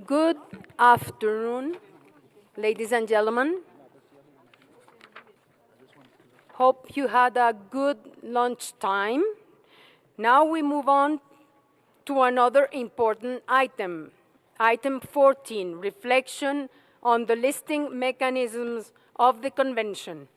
Good afternoon, ladies and gentlemen. Hope you had a good lunch time. Now we move on to another important item. Item 14, reflection on the listing mechanisms of the Convention.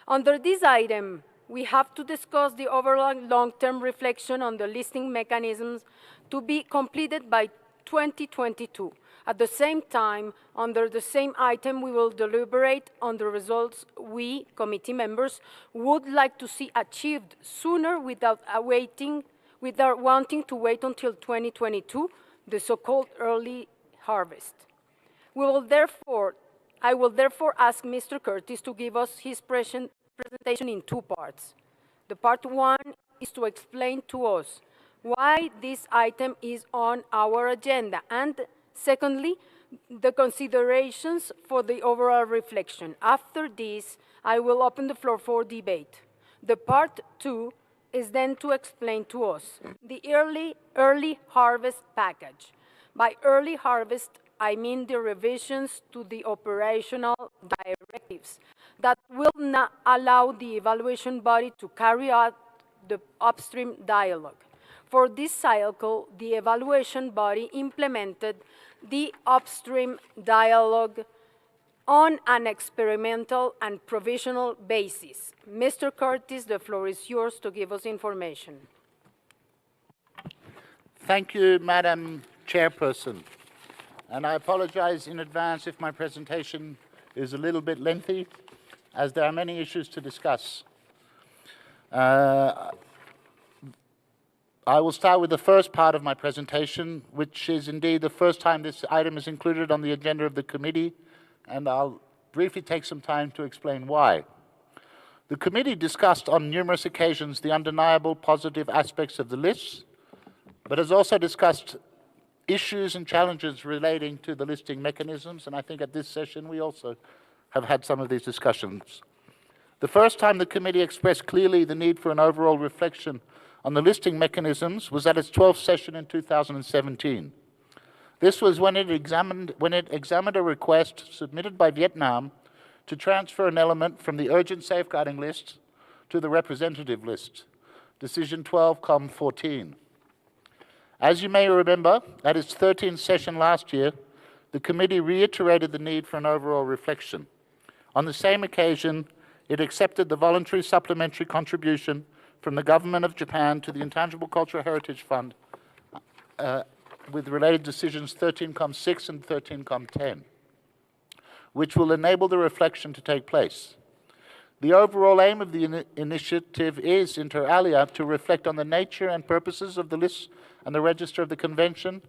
Under this item, we have to discuss the overall long-term reflection on the listing mechanisms to be completed by 2022. At the same time, under the same item, we will deliberate on the results we, committee members, would like to see achieved sooner without wanting to wait until 2022, the so-called early harvest. I will therefore ask Mr. Curtis to give us his presentation in two parts. The part one is to explain to us why this item is on our agenda, and secondly, the considerations for the overall reflection. After this, I will open the floor for debate. The part two is then to explain to us the early harvest package. By early harvest, I mean the revisions to the operational directives that will not allow the evaluation body to carry out the upstream dialogue. For this cycle, the evaluation body implemented the upstream dialogue on an experimental and provisional basis. Mr. Curtis, the floor is yours to give us information. Thank you, Madam Chairperson. And I apologize in advance if my presentation is a little bit lengthy, as there are many issues to discuss. I will start with the first part of my presentation, which is indeed the first time this item is included on the agenda of the committee, and I'll briefly take some time to explain why. The committee discussed on numerous occasions the undeniable positive aspects of the lists, but has also discussed issues and challenges relating to the listing mechanisms, and I think at this session we also have had some of these discussions. The first time the committee expressed clearly the need for an overall reflection on the listing mechanisms was at its 12th session in 2017. This was when it examined a request submitted by Vietnam to transfer an element from the urgent safeguarding list to the representative list, Decision 12-14. As you may remember, at its 13th session last year, the committee reiterated the need for an overall reflection. On the same occasion, it accepted the voluntary supplementary contribution from the government of Japan to the Intangible Cultural Heritage Fund with related decisions 13-6 and 13-10, which will enable the reflection to take place. The overall aim of the initiative is, inter alia, to reflect on the nature and purposes of the lists and the register of the Convention,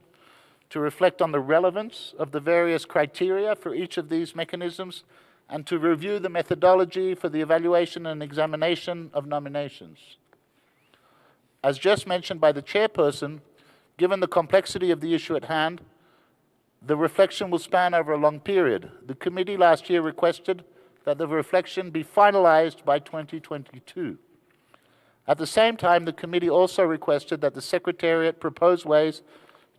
to reflect on the relevance of the various criteria for each of these mechanisms, and to review the methodology for the evaluation and examination of nominations. As just mentioned by the chairperson, given the complexity of the issue at hand, the reflection will span over a long period. The committee last year requested that the reflection be finalized by 2022. At the same time, the committee also requested that the Secretariat propose ways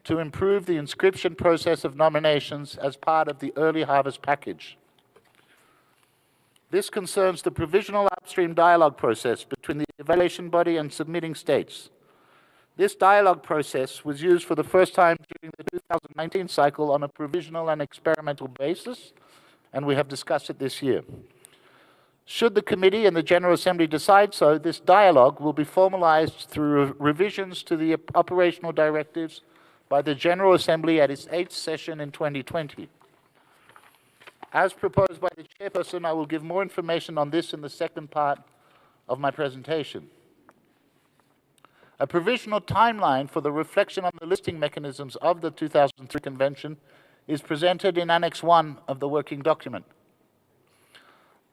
to improve the inscription process of nominations as part of the early harvest package. This concerns the provisional upstream dialogue process between the evaluation body and submitting states. This dialogue process was used for the first time during the 2019 cycle on a provisional and experimental basis, and we have discussed it this year. Should the committee and the General Assembly decide so, this dialogue will be formalized through revisions to the operational directives by the General Assembly at its 8th session in 2020. As proposed by the chairperson, I will give more information on this in the second part of my presentation. A provisional timeline for the reflection on the listing mechanisms of the 2003 Convention is presented in Annex 1 of the working document.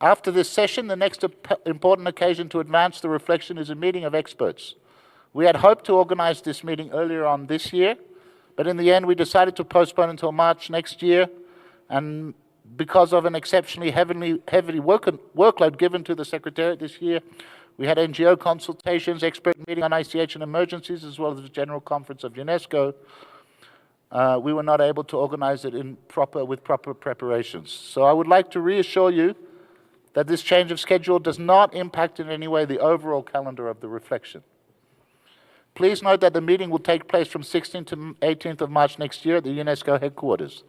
After this session, the next important occasion to advance the reflection is a meeting of experts. We had hoped to organize this meeting earlier on this year, but in the end we decided to postpone until March next year, and because of an exceptionally heavy workload given to the Secretariat this year, we had NGO consultations, expert meeting on ICH and emergencies, as well as the General Conference of UNESCO. we were not able to organize it with proper preparations. So I would like to reassure you that this change of schedule does not impact in any way the overall calendar of the reflection. Please note that the meeting will take place from 16th to 18th of March next year at the UNESCO headquarters.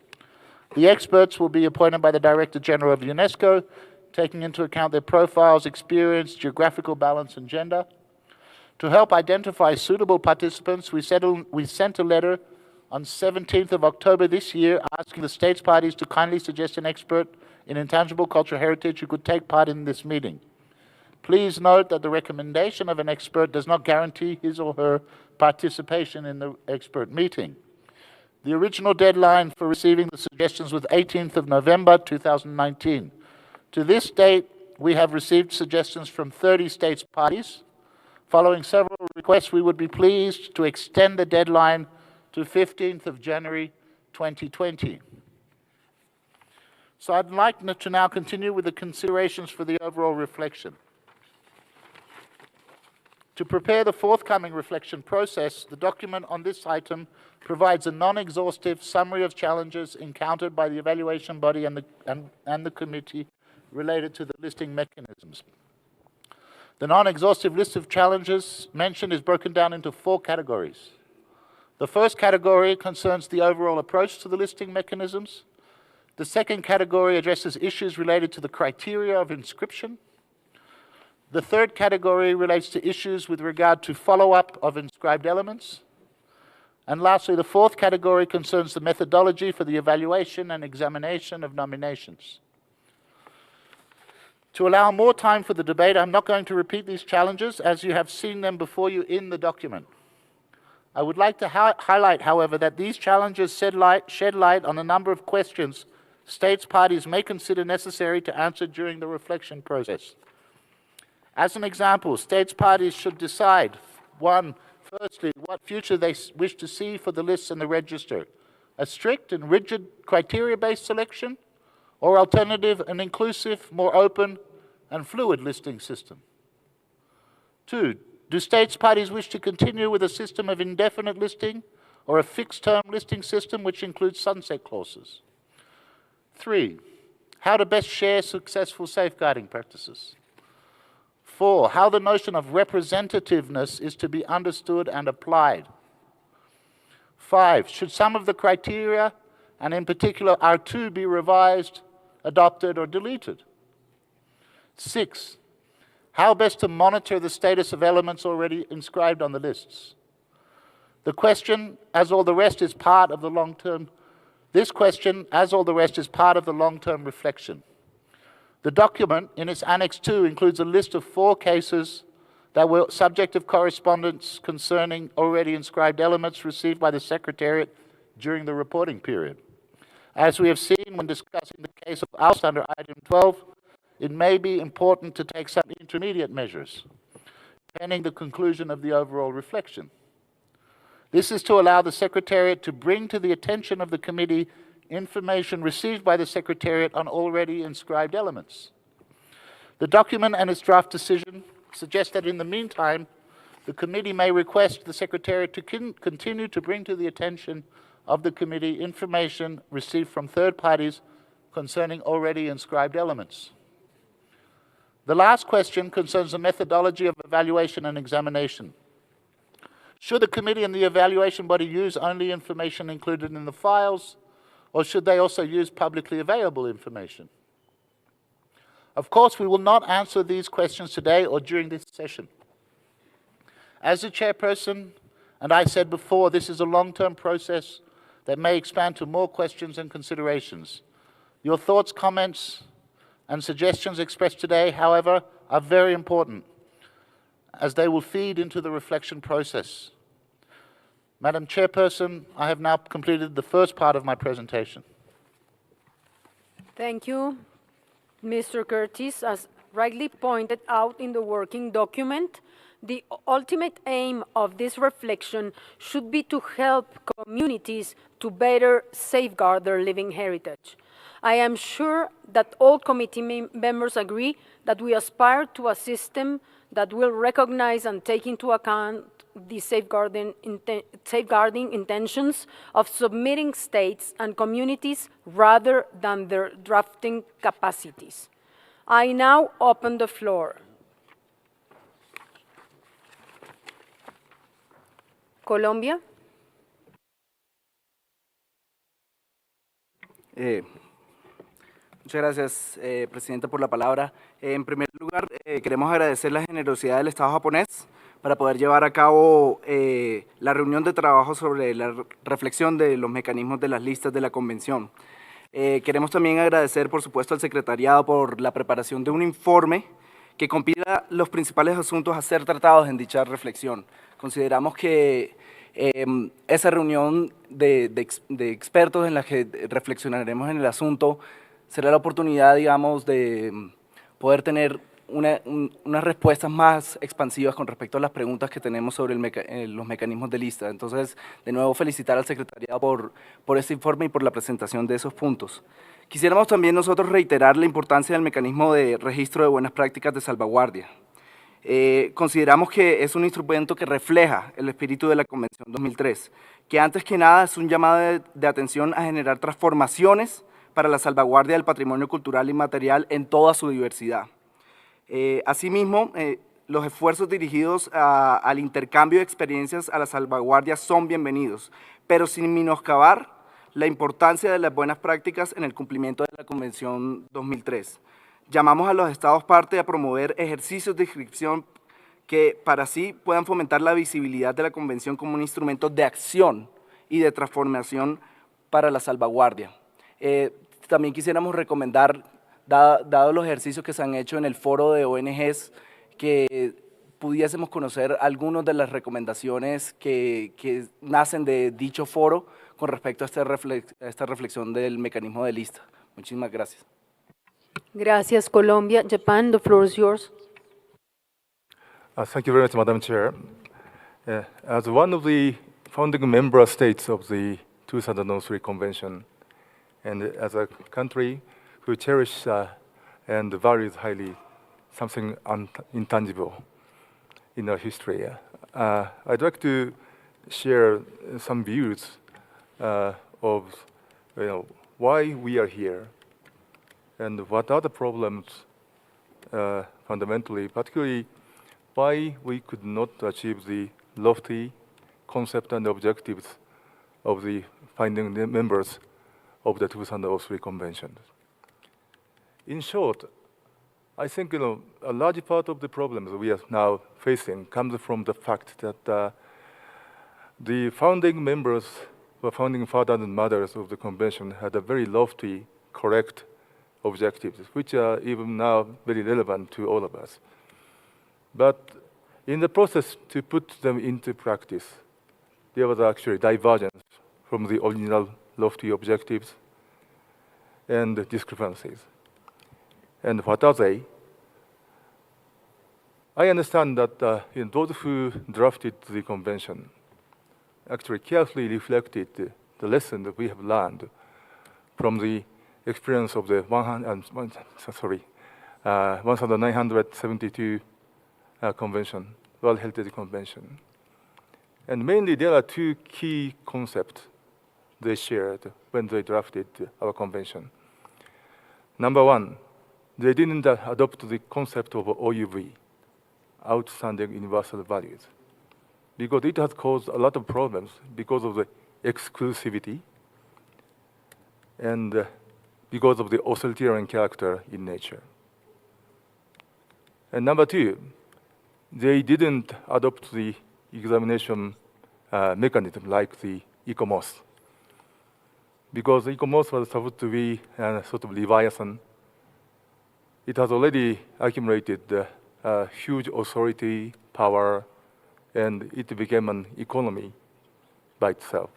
The experts will be appointed by the Director General of UNESCO, taking into account their profiles, experience, geographical balance, and gender. To help identify suitable participants, we sent a letter on 17th of October this year asking the states parties to kindly suggest an expert in intangible cultural heritage who could take part in this meeting. Please note that the recommendation of an expert does not guarantee his or her participation in the expert meeting. The original deadline for receiving the suggestions was 18th of November 2019. To this date, we have received suggestions from 30 states parties. Following several requests, we would be pleased to extend the deadline to 15th of January 2020. So I'd like to now continue with the considerations for the overall reflection. To prepare the forthcoming reflection process, the document on this item provides a non-exhaustive summary of challenges encountered by the evaluation body and the committee related to the listing mechanisms. The non-exhaustive list of challenges mentioned is broken down into 4 categories. The first category concerns the overall approach to the listing mechanisms. The second category addresses issues related to the criteria of inscription. The third category relates to issues with regard to follow-up of inscribed elements. And lastly, the fourth category concerns the methodology for the evaluation and examination of nominations. To allow more time for the debate, I'm not going to repeat these challenges as you have seen them before you in the document. I would like to highlight, however, that these challenges shed light on a number of questions states parties may consider necessary to answer during the reflection process. As an example, states parties should decide, firstly, what future they wish to see for the lists and the register, a strict and rigid criteria-based selection, or alternative, an inclusive, more open, and fluid listing system. 2, do states parties wish to continue with a system of indefinite listing or a fixed-term listing system which includes sunset clauses? 3, how to best share successful safeguarding practices? 4, how the notion of representativeness is to be understood and applied? 5, should some of the criteria, and in particular R2, be revised, adopted, or deleted? 6, how best to monitor the status of elements already inscribed on the lists? The question, as all the rest, is part of the long-term. This question, as all the rest, is part of the long-term reflection. The document, in its Annex 2, includes a list of 4 cases that were subject of correspondence concerning already inscribed elements received by the Secretariat during the reporting period. As we have seen when discussing the case of Austria under item 12, it may be important to take some intermediate measures, pending the conclusion of the overall reflection. This is to allow the Secretariat to bring to the attention of the committee information received by the Secretariat on already inscribed elements. The document and its draft decision suggest that in the meantime, the committee may request the Secretariat to continue to bring to the attention of the committee information received from third parties concerning already inscribed elements. The last question concerns the methodology of evaluation and examination. Should the committee and the evaluation body use only information included in the files, or should they also use publicly available information? Of course, we will not answer these questions today or during this session. As the chairperson, and I said before, this is a long-term process that may expand to more questions and considerations. Your thoughts, comments, and suggestions expressed today, however, are very important, as they will feed into the reflection process. Madam Chairperson, I have now completed the first part of my presentation. Thank you, Mr. Curtis. As rightly pointed out in the working document, the ultimate aim of this reflection should be to help communities to better safeguard their living heritage. I am sure that all committee members agree that we aspire to a system that will recognize and take into account the safeguarding intentions of submitting states and communities rather than their drafting capacities. I now open the floor. Colombia. Muchas gracias, Presidenta, por la palabra. En primer lugar, queremos agradecer la generosidad del Estado japonés para poder llevar a cabo la reunión de trabajo sobre la reflexión de los mecanismos de las listas de la Convención. Queremos también agradecer, por supuesto, al Secretariado por la preparación de un informe que compila los principales asuntos a ser tratados en dicha reflexión. Consideramos que esa reunión de expertos en la que reflexionaremos en el asunto será la oportunidad, digamos, de poder tener unas respuestas más expansivas con respecto a las preguntas que tenemos sobre los mecanismos de lista. Entonces, de nuevo, felicitar al Secretariado por este informe y por la presentación de esos puntos. Quisiéramos también nosotros reiterar la importancia del mecanismo de registro de buenas prácticas de salvaguardia. Consideramos que es un instrumento que refleja el espíritu de la Convención 2003, que antes que nada es un llamado de atención a generar transformaciones para la salvaguardia del patrimonio cultural y material en toda su diversidad. Asimismo, los esfuerzos dirigidos al intercambio de experiencias a la salvaguardia son bienvenidos, pero sin menoscabar la importancia de las buenas prácticas en el cumplimiento de la Convención 2003. Llamamos a los Estados parte a promover ejercicios de inscripción que para así puedan fomentar la visibilidad de la Convención como un instrumento de acción y de transformación para la salvaguardia. También quisiéramos recomendar, dado los ejercicios que se han hecho en el foro de ONGs, que pudiésemos conocer algunas de las recomendaciones que nacen de dicho foro con respecto a esta reflexión del mecanismo de lista. Muchísimas gracias. Gracias, Colombia. Japan, the floor is yours. Thank you very much, Madam Chair. As one of the founding member states of the 2003 Convention, and as a country who cherishes and values highly something intangible in our history, I'd like to share some views of why we are here and what are the problems fundamentally, particularly why we could not achieve the lofty concept and objectives of the founding members of the 2003 Convention. In short, I think a large part of the problems we are now facing comes from the fact that the founding members, the founding fathers and mothers of the Convention had a very lofty, correct objectives, which are even now very relevant to all of us. But in the process to put them into practice, there was actually divergence from the original lofty objectives and discrepancies. And what are they? I understand that those who drafted the convention actually carefully reflected the lesson that we have learned from the experience of the 1972 convention, World Heritage Convention. And mainly there are two key concepts they shared when they drafted our convention. Number one, they didn't adopt the concept of OUV, outstanding universal values, because it has caused a lot of problems because of the exclusivity and because of the authoritarian character in nature. And number two, they didn't adopt the examination mechanism like the ECOMOS, because ECOMOS was supposed to be a sort of Leviathan. It has already accumulated huge authority, power, and it became an economy by itself.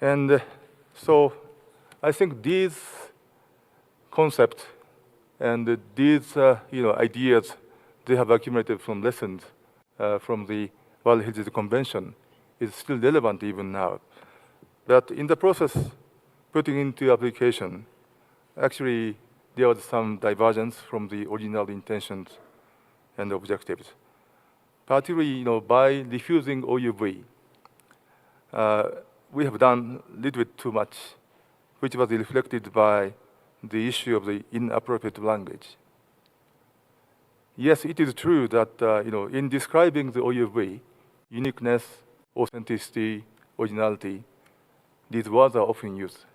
And so I think these concepts and these ideas, they have accumulated from lessons from the World Heritage Convention is still relevant even now. But in the process, putting into application, actually there was some divergence from the original intentions and objectives. Particularly, by diffusing OUV, we have done a little bit too much, which was reflected by the issue of the inappropriate language. Yes, it is true that in describing the OUV, uniqueness, authenticity, originality, these words are often used.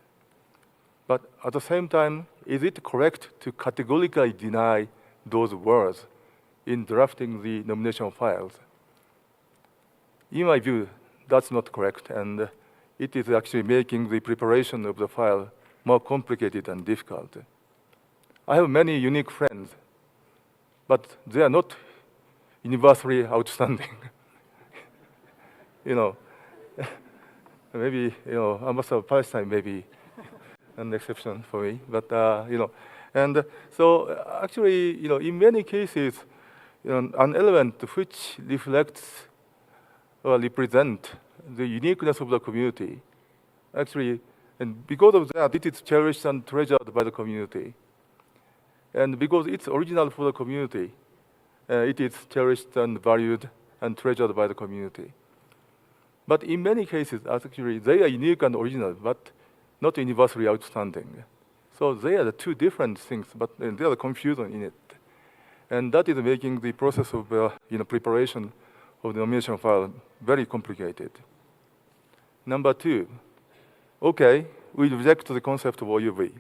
But at the same time, is it correct to categorically deny those words in drafting the nomination files? In my view, that's not correct, and it is actually making the preparation of the file more complicated and difficult. I have many unique friends, but they are not universally outstanding. Maybe Ambassador of Palestine may be an exception for me, but and so actually, in many cases, an element which reflects or represent the uniqueness of the community, actually, and because of that, it is cherished and treasured by the community. And because it's original for the community, it is cherished and valued and treasured by the community. But in many cases, actually, they are unique and original, but not universally outstanding. So they are the two different things, but there is a confusion in it. And that is making the process of preparation of the nomination file very complicated. Number two, okay, we reject the concept of OUV.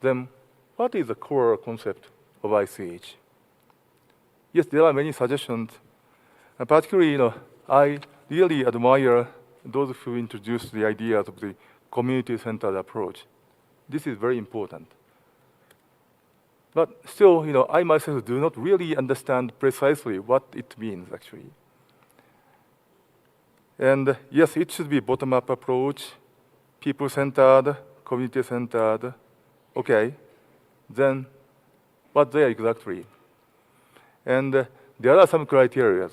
Then what is the core concept of ICH? Yes, there are many suggestions. And particularly, I really admire those who introduced the ideas of the community-centered approach. This is very important. But still, I myself do not really understand precisely what it means, actually. And yes, it should be bottom-up approach, people-centered, community-centered. Okay, then what they are exactly? And there are some criteria.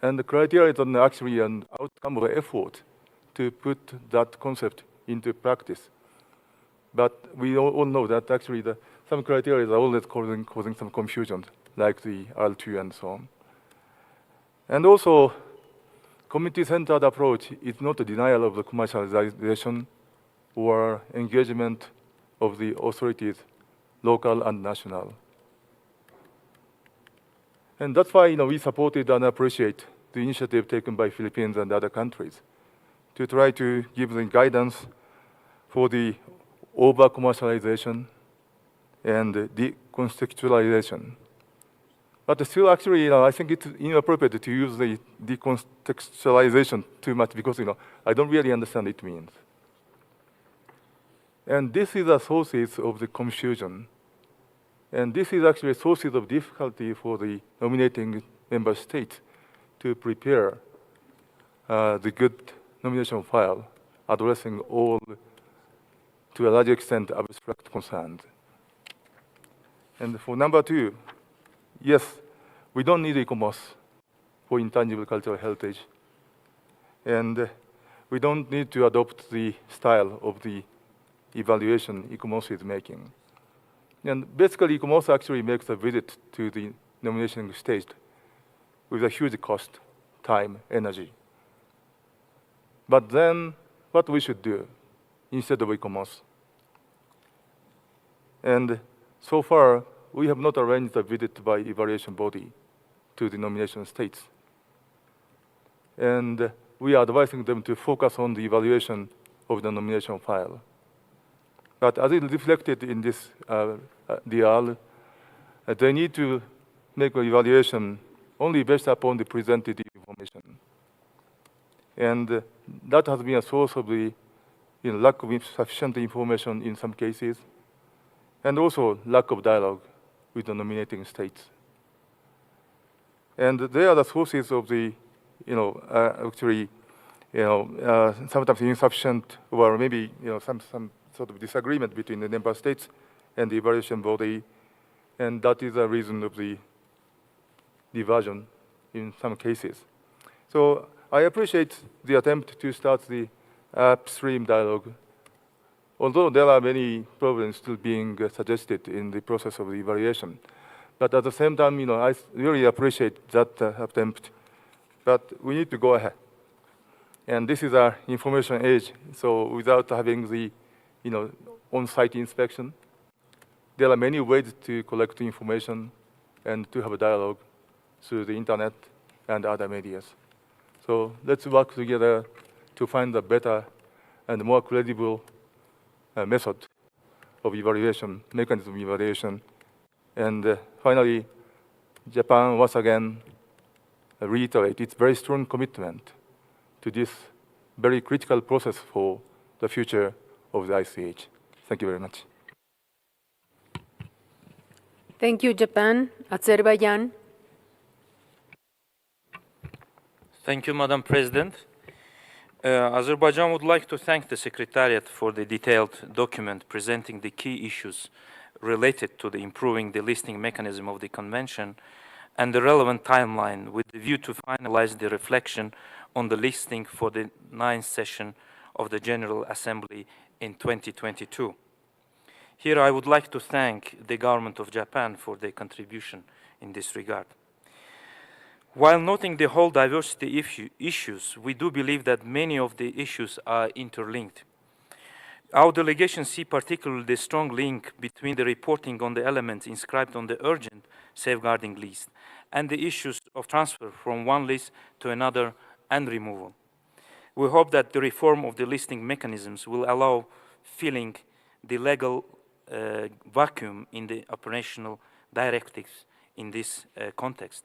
And the criteria is actually an outcome of effort to put that concept into practice. But we all know that actually some criteria are always causing some confusion, like the R2 and so on. And also, community-centered approach is not a denial of the commercialization or engagement of the authorities, local and national. And that's why we supported and appreciate the initiative taken by Philippines and other countries to try to give the guidance for the over-commercialization and decontextualization. But still, actually, I think it's inappropriate to use the decontextualization too much because, I don't really understand what it means. And this is the sources of the confusion. And this is actually sources of difficulty for the nominating member states to prepare the good nomination file, addressing all, to a large extent, abstract concerns. And for number two, yes, we don't need e-commerce for intangible cultural heritage. And we don't need to adopt the style of the evaluation e-commerce is making. And basically, e-commerce actually makes a visit to the nomination stage with a huge cost, time, energy. But then, what we should do instead of e-commerce? And so far, we have not arranged a visit by evaluation body to the nomination states. And we are advising them to focus on the evaluation of the nomination file. But as it reflected in this DR, they need to make an evaluation only based upon the presented information. And that has been a source of the lack of sufficient information in some cases, and also lack of dialogue with the nominating states. And they are the sources of the, sometimes insufficient, or maybe some sort of disagreement between the member states and the evaluation body, and that is the reason of the diversion in some cases. So I appreciate the attempt to start the upstream dialogue, although there are many problems still being suggested in the process of the evaluation. But at the same time, I really appreciate that attempt. But we need to go ahead. And this is our information age, so without having the, on-site inspection, there are many ways to collect information and to have a dialogue through the internet and other medias. So let's work together to find a better and more credible method of evaluation, mechanism of evaluation. And finally, Japan once again reiterate its very strong commitment to this very critical process for the future of the ICH. Thank you very much. Thank you, Japan. Azerbaijan. Thank you, Madam President. Azerbaijan would like to thank the Secretariat for the detailed document presenting the key issues related to the improving the listing mechanism of the Convention and the relevant timeline with the view to finalize the reflection on the listing for the 9th session of the General Assembly in 2022. Here I would like to thank the Government of Japan for their contribution in this regard. While noting the whole diversity issues, we do believe that many of the issues are interlinked. Our delegation see particularly the strong link between the reporting on the elements inscribed on the urgent safeguarding list and the issues of transfer from one list to another and removal. We hope that the reform of the listing mechanisms will allow filling the legal vacuum in the operational directives in this context.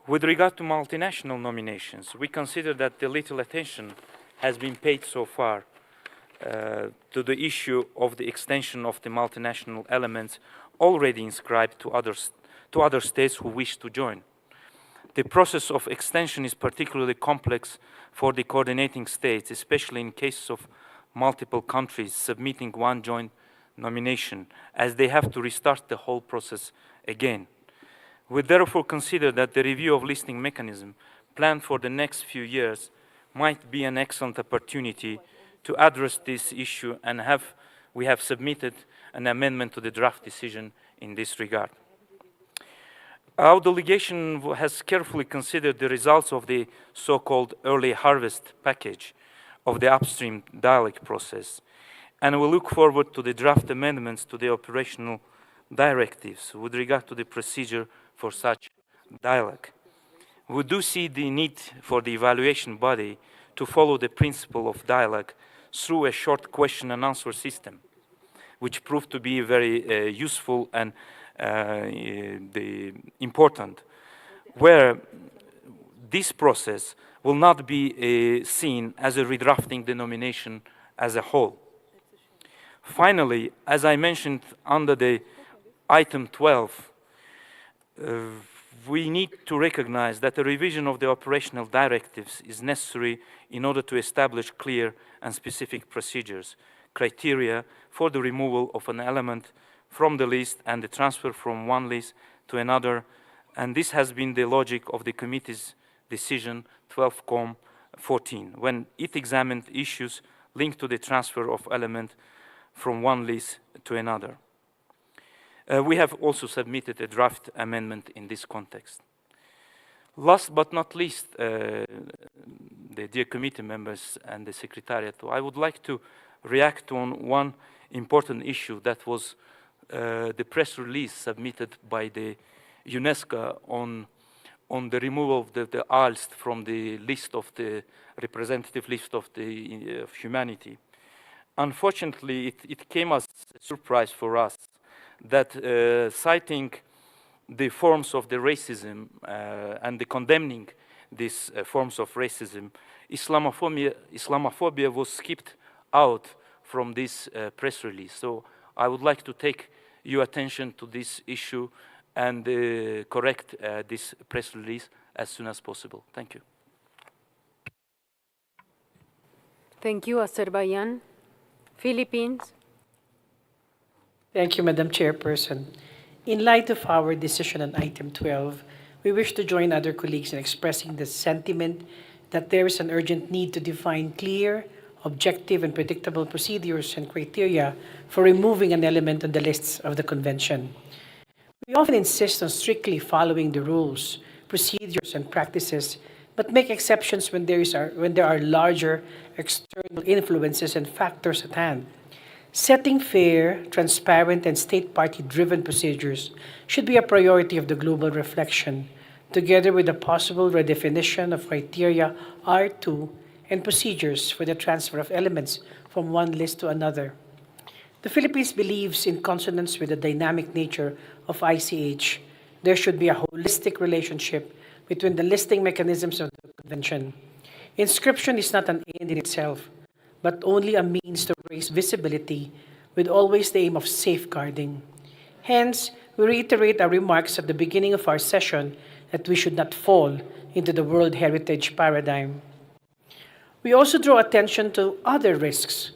With regard to multinational nominations, we consider that the little attention has been paid so far to the issue of the extension of the multinational elements already inscribed to other states who wish to join. The process of extension is particularly complex for the coordinating states, especially in cases of multiple countries submitting one joint nomination, as they have to restart the whole process again. We therefore consider that the review of listing mechanism planned for the next few years might be an excellent opportunity to address this issue, and we have submitted an amendment to the draft decision in this regard. Our delegation has carefully considered the results of the so-called early harvest package of the upstream dialogue process, and we look forward to the draft amendments to the operational directives with regard to the procedure for such dialogue. We do see the need for the evaluation body to follow the principle of dialogue through a short question and answer system, which proved to be very useful and important, where this process will not be seen as a redrafting the nomination as a whole. Finally, as I mentioned under the item 12, we need to recognize that a revision of the operational directives is necessary in order to establish clear and specific procedures, criteria for the removal of an element from the list and the transfer from one list to another, and this has been the logic of the committee's decision 12-14, when it examined issues linked to the transfer of element from one list to another. We have also submitted a draft amendment in this context. Last but not least, the dear committee members and the Secretariat, I would like to react on one important issue that was the press release submitted by the UNESCO on the removal of the ALST from the list of the representative list of the humanity. Unfortunately, it came as a surprise for us that citing the forms of the racism and the condemning these forms of racism, Islamophobia was skipped out from this press release. So I would like to take your attention to this issue and correct this press release as soon as possible. Thank you. Thank you, Azerbaijan. Philippines. Thank you, Madam Chairperson. In light of our decision on item 12, we wish to join other colleagues in expressing the sentiment that there is an urgent need to define clear, objective, and predictable procedures and criteria for removing an element on the lists of the Convention. We often insist on strictly following the rules, procedures, and practices, but make exceptions when there are larger external influences and factors at hand. Setting fair, transparent, and state party-driven procedures should be a priority of the global reflection, together with the possible redefinition of criteria R2 and procedures for the transfer of elements from one list to another. The Philippines believes, in consonance with the dynamic nature of ICH, there should be a holistic relationship between the listing mechanisms of the Convention. Inscription is not an end in itself, but only a means to raise visibility with always the aim of safeguarding. Hence, we reiterate our remarks at the beginning of our session that we should not fall into the World Heritage paradigm. We also draw attention to other risks,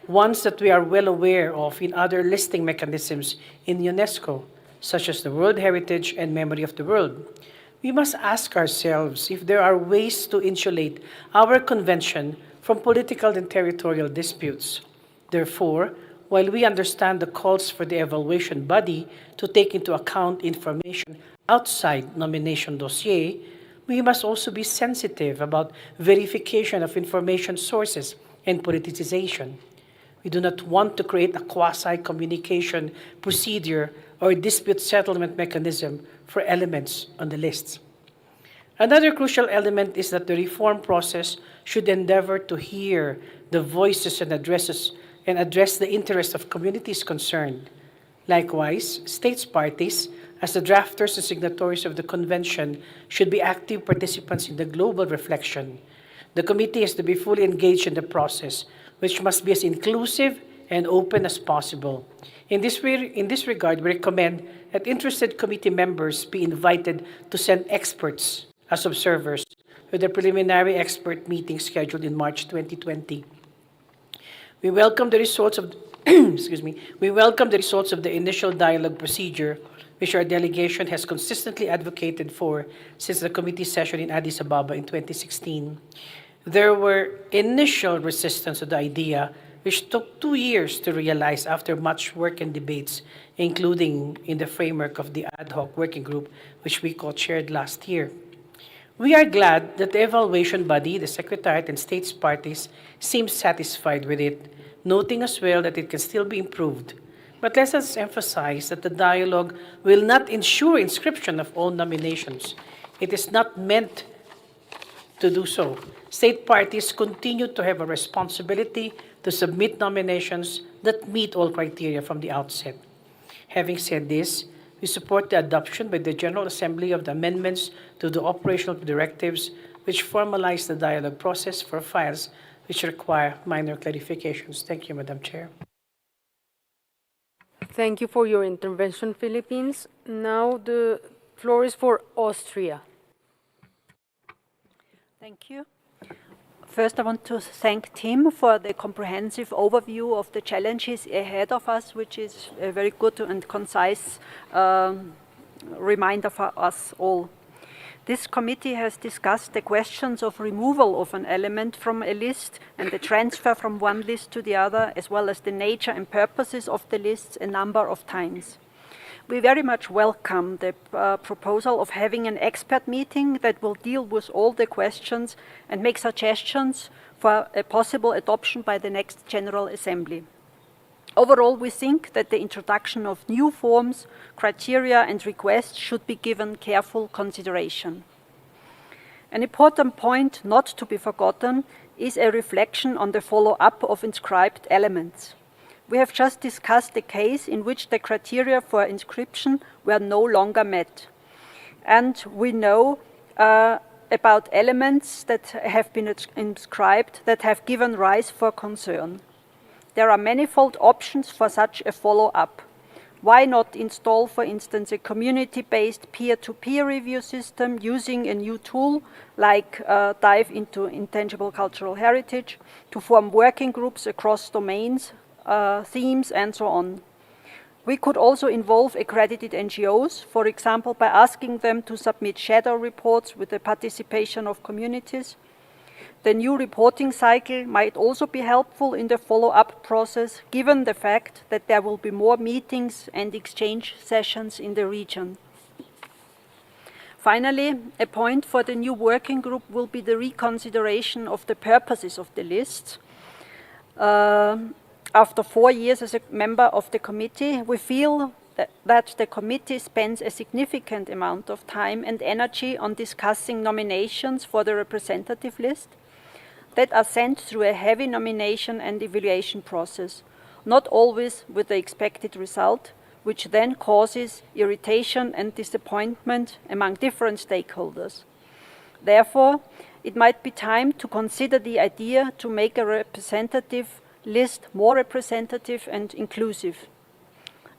ones that we are well aware of in other listing mechanisms in UNESCO, such as the World Heritage and Memory of the World. We must ask ourselves if there are ways to insulate our convention from political and territorial disputes. Therefore, while we understand the calls for the evaluation body to take into account information outside nomination dossier, we must also be sensitive about verification of information sources and politicization. We do not want to create a quasi-communication procedure or dispute settlement mechanism for elements on the lists. Another crucial element is that the reform process should endeavor to hear the voices and address the interests of communities concerned. Likewise, states parties, as the drafters and signatories of the Convention, should be active participants in the global reflection. The committee is to be fully engaged in the process, which must be as inclusive and open as possible. In this regard, we recommend that interested committee members be invited to send experts as observers, with a preliminary expert meeting scheduled in March 2020. We welcome the results of we welcome the results of the initial dialogue procedure, which our delegation has consistently advocated for since the committee session in Addis Ababa in 2016. There were initial resistance to the idea, which took 2 years to realize after much work and debates, including in the framework of the ad hoc working group, which we co-chaired last year. We are glad that the evaluation body, the Secretariat, and states parties seem satisfied with it, noting as well that it can still be improved. But let us emphasize that the dialogue will not ensure inscription of all nominations. It is not meant to do so. State parties continue to have a responsibility to submit nominations that meet all criteria from the outset. Having said this, we support the adoption by the General Assembly of the amendments to the operational directives, which formalize the dialogue process for files which require minor clarifications. Thank you, Madam Chair. Thank you for your intervention, Philippines. Now the floor is for Austria. Thank you. First, I want to thank Tim for the comprehensive overview of the challenges ahead of us, which is a very good and concise reminder for us all. This committee has discussed the questions of removal of an element from a list and the transfer from one list to the other, as well as the nature and purposes of the lists a number of times. We very much welcome the proposal of having an expert meeting that will deal with all the questions and make suggestions for a possible adoption by the next General Assembly. Overall, we think that the introduction of new forms, criteria, and requests should be given careful consideration. An important point not to be forgotten is a reflection on the follow-up of inscribed elements. We have just discussed a case in which the criteria for inscription were no longer met. And we know about elements that have been inscribed that have given rise for concern. There are manifold options for such a follow-up. Why not install, for instance, a community-based peer-to-peer review system using a new tool like Dive into Intangible Cultural Heritage to form working groups across domains, themes, and so on. We could also involve accredited NGOs, for example, by asking them to submit shadow reports with the participation of communities. The new reporting cycle might also be helpful in the follow-up process, given the fact that there will be more meetings and exchange sessions in the region. Finally, a point for the new working group will be the reconsideration of the purposes of the list. After 4 years as a member of the committee, we feel that the committee spends a significant amount of time and energy on discussing nominations for the representative list that are sent through a heavy nomination and evaluation process, not always with the expected result, which then causes irritation and disappointment among different stakeholders. Therefore, it might be time to consider the idea to make a representative list more representative and inclusive.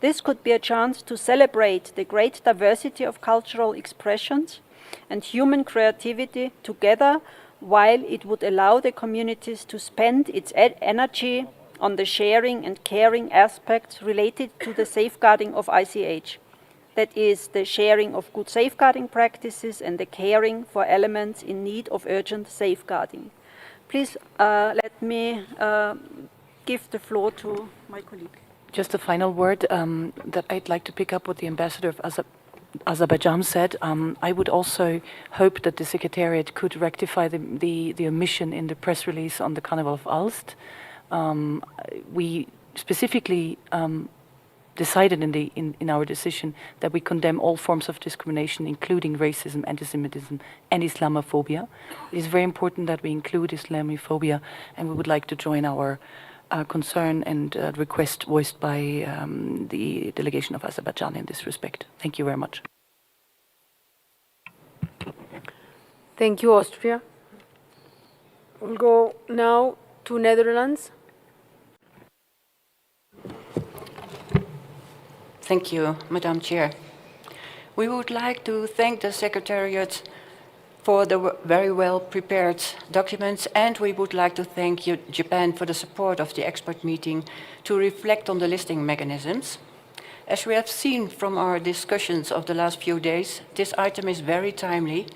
This could be a chance to celebrate the great diversity of cultural expressions and human creativity together, while it would allow the communities to spend its energy on the sharing and caring aspects related to the safeguarding of ICH. That is, the sharing of good safeguarding practices and the caring for elements in need of urgent safeguarding. Please let me give the floor to my colleague. Just a final word that I'd like to pick up what the ambassador of Azerbaijan said. I would also hope that the Secretariat could rectify the omission in the press release on the Carnival of Alst. We specifically decided in our decision that we condemn all forms of discrimination, including racism, anti-Semitism, and Islamophobia. It is very important that we include Islamophobia, and we would like to join our concern and request voiced by the delegation of Azerbaijan in this respect. Thank you very much. Thank you, Austria. We'll go now to Netherlands. Thank you, Madam Chair. We would like to thank the Secretariat for the very well prepared documents, and we would like to thank Japan for the support of the expert meeting to reflect on the listing mechanisms. As we have seen from our discussions of the last few days, this item is very timely,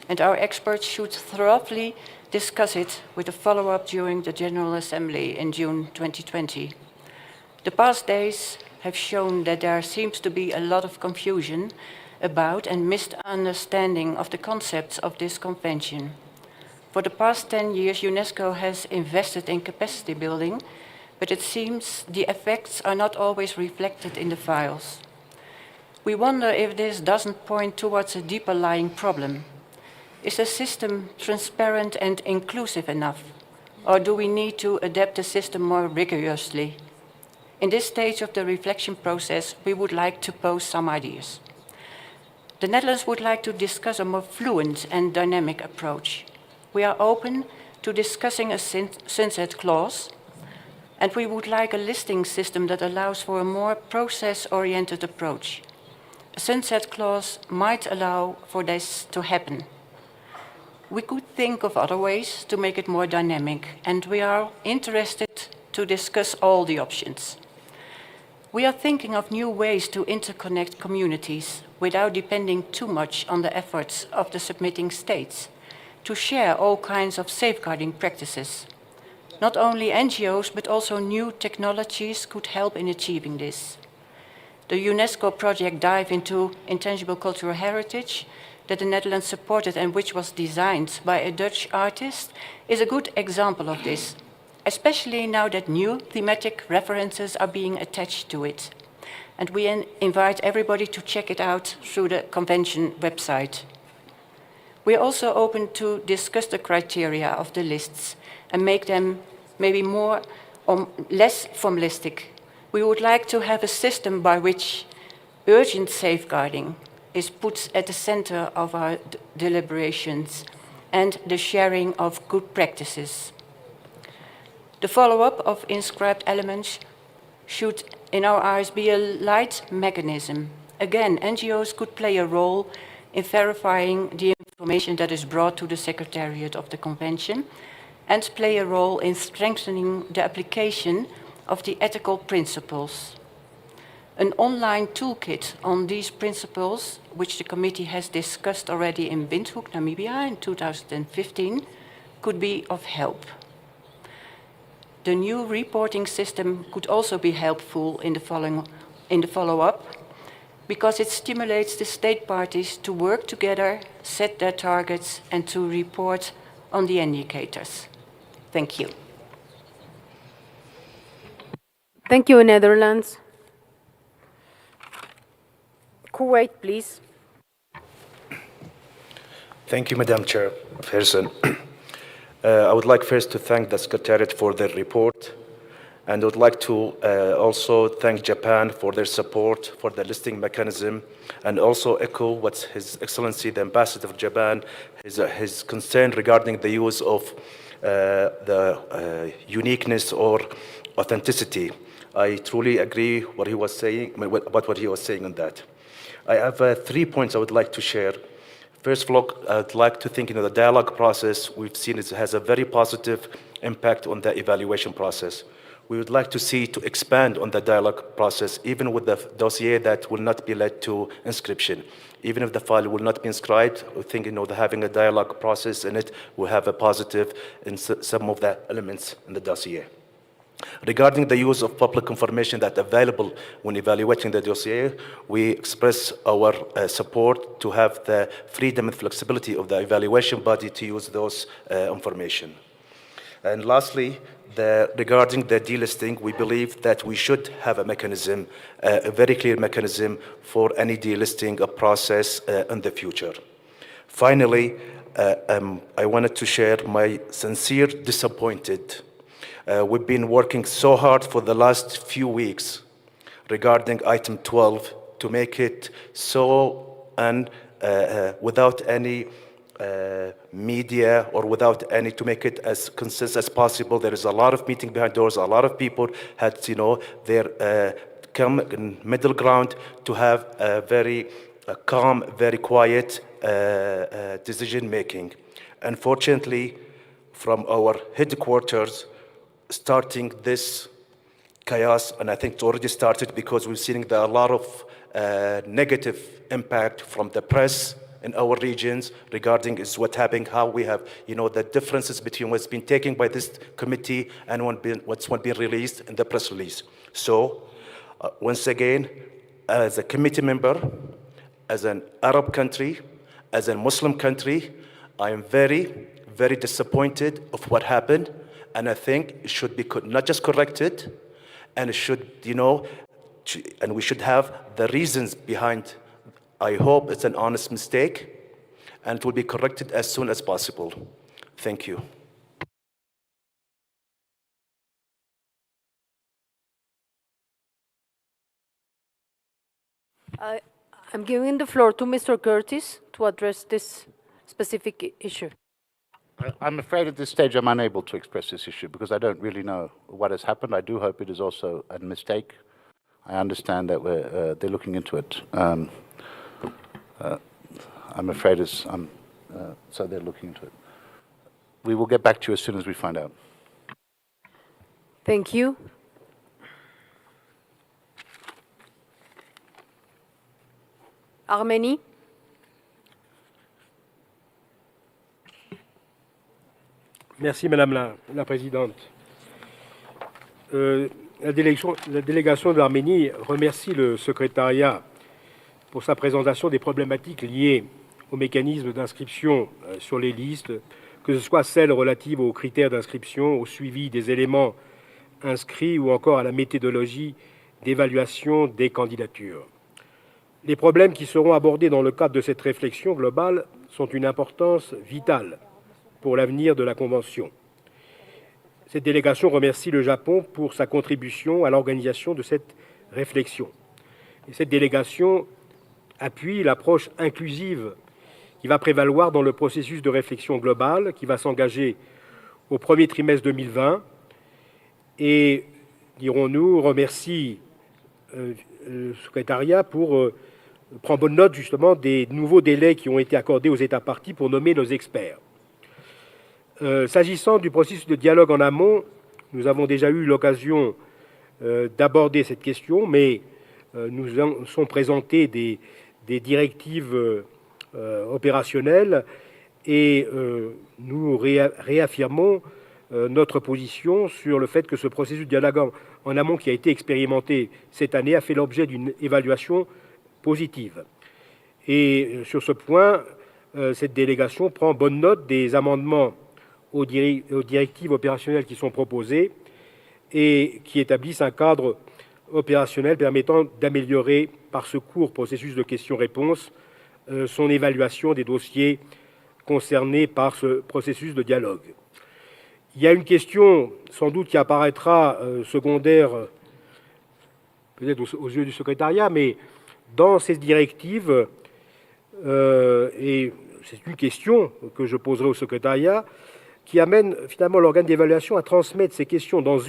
and our experts should thoroughly discuss it with a follow-up during the General Assembly in June 2020. The past days have shown that there seems to be a lot of confusion about and misunderstanding of the concepts of this convention. For the past 10 years, UNESCO has invested in capacity building, but it seems the effects are not always reflected in the files. We wonder if this doesn't point towards a deeper lying problem. Is the system transparent and inclusive enough, or do we need to adapt the system more rigorously? In this stage of the reflection process, we would like to pose some ideas. The Netherlands would like to discuss a more fluent and dynamic approach. We are open to discussing a sunset clause, and we would like a listing system that allows for a more process-oriented approach. A sunset clause might allow for this to happen. We could think of other ways to make it more dynamic, and we are interested to discuss all the options. We are thinking of new ways to interconnect communities without depending too much on the efforts of the submitting states to share all kinds of safeguarding practices. Not only NGOs, but also new technologies could help in achieving this. The UNESCO project Dive into Intangible Cultural Heritage that the Netherlands supported and which was designed by a Dutch artist is a good example of this, especially now that new thematic references are being attached to it. And we invite everybody to check it out through the convention website. We are also open to discuss the criteria of the lists and make them maybe more or less formalistic. We would like to have a system by which urgent safeguarding is put at the center of our deliberations and the sharing of good practices. The follow-up of inscribed elements should, in our eyes, be a light mechanism. Again, NGOs could play a role in verifying the information that is brought to the Secretariat of the Convention and play a role in strengthening the application of the ethical principles. An online toolkit on these principles, which the committee has discussed already in Windhoek, Namibia in 2015, could be of help. The new reporting system could also be helpful in the follow-up, because it stimulates the state parties to work together, set their targets, and to report on the indicators. Thank you. Thank you, Netherlands. Kuwait, please. Thank you, Madam Chairperson. I would like first to thank the Secretariat for their report, and I would like to also thank Japan for their support for the listing mechanism, and also echo what His Excellency, the Ambassador of Japan, his concern regarding the use of the uniqueness or authenticity. I truly agree what he was saying, about what he was saying on that. I have 3 points I would like to share. First of all, I'd like to think, the dialogue process we've seen has a very positive impact on the evaluation process. We would like to see to expand on the dialogue process, even with the dossier that will not be led to inscription. Even if the file will not be inscribed, we think, having a dialogue process in it will have a positive in some of the elements in the dossier. Regarding the use of public information that's available when evaluating the dossier, we express our support to have the freedom and flexibility of the evaluation body to use those information. And lastly, regarding the delisting, we believe that we should have a mechanism, a very clear mechanism for any delisting process in the future. Finally, I wanted to share my sincere disappointment. We've been working so hard for the last few weeks regarding item 12 to make it so without any media or without any, to make it as consistent as possible. There is a lot of meeting behind doors. A lot of people had, their come in middle ground to have a very calm, very quiet decision making. Unfortunately, from our headquarters, starting this chaos, and I think it's already started because we're seeing a lot of negative impact from the press in our regions regarding what's happening, how we have, the differences between what's been taken by this committee and what's been released in the press release. So, once again, as a committee member, as an Arab country, as a Muslim country, I am very, very disappointed of what happened. And I think it should be not just corrected, and it should, and we should have the reasons behind. I hope it's an honest mistake, and it will be corrected as soon as possible. Thank you. I'm giving the floor to Mr. Curtis to address this specific issue. I'm afraid at this stage I'm unable to express this issue because I don't really know what has happened. I do hope it is also a mistake. I understand that they're looking into it. I'm afraid so they're looking into it. We will get back to you as soon as we find out. Thank you. Arménie. Merci Madame la Présidente. La délégation de l'Arménie remercie le secrétariat pour sa présentation des problématiques liées au mécanisme d'inscription sur les listes, que ce soit celles relatives aux critères d'inscription, au suivi des éléments inscrits ou encore à la méthodologie d'évaluation des candidatures. Les problèmes qui seront abordés dans le cadre de cette réflexion globale sont d'une importance vitale pour l'avenir de la Convention. Cette délégation remercie le Japon pour sa contribution à l'organisation de cette réflexion. Et cette délégation appuie l'approche inclusive qui va prévaloir dans le processus de réflexion globale qui va s'engager au premier trimestre 2020 et, dirons-nous, remercie le secrétariat pour prendre bonne note justement des nouveaux délais qui ont été accordés aux États parties pour nommer nos experts. S'agissant du processus de dialogue en amont, nous avons déjà eu l'occasion d'aborder cette question, mais nous sont présentées des directives opérationnelles et nous réaffirmons notre position sur le fait que ce processus de dialogue en amont qui a été expérimenté cette année a fait l'objet d'une évaluation positive. Et sur ce point, cette délégation prend bonne note des amendements aux directives opérationnelles qui sont proposées et qui établissent un cadre opérationnel permettant d'améliorer par ce court processus de questions-réponses son évaluation des dossiers concernés par ce processus de dialogue. Il y a une question sans doute qui apparaîtra secondaire peut-être aux yeux du secrétariat, mais dans ces directives, et c'est une question que je poserai au secrétariat, qui amène finalement l'organe d'évaluation à transmettre ces questions dans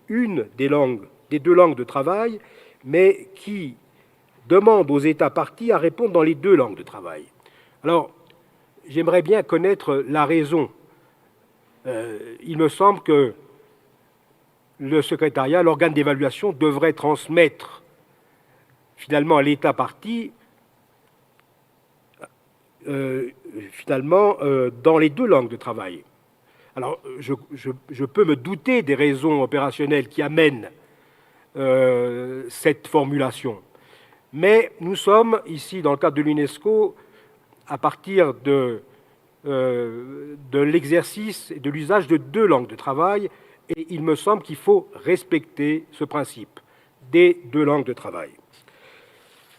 une des deux langues de travail, mais qui demande aux États parties à répondre dans les deux langues de travail. Alors, j'aimerais bien connaître la raison. Il me semble que le secrétariat, l'organe d'évaluation, devrait transmettre finalement à l'État partie dans les deux langues de travail. Alors, je peux me douter des raisons opérationnelles qui amènent cette formulation. Mais nous sommes ici, dans le cadre de l'Unesco, à partir de l'exercice et de l'usage de deux langues de travail, et il me semble qu'il faut respecter ce principe des deux langues de travail.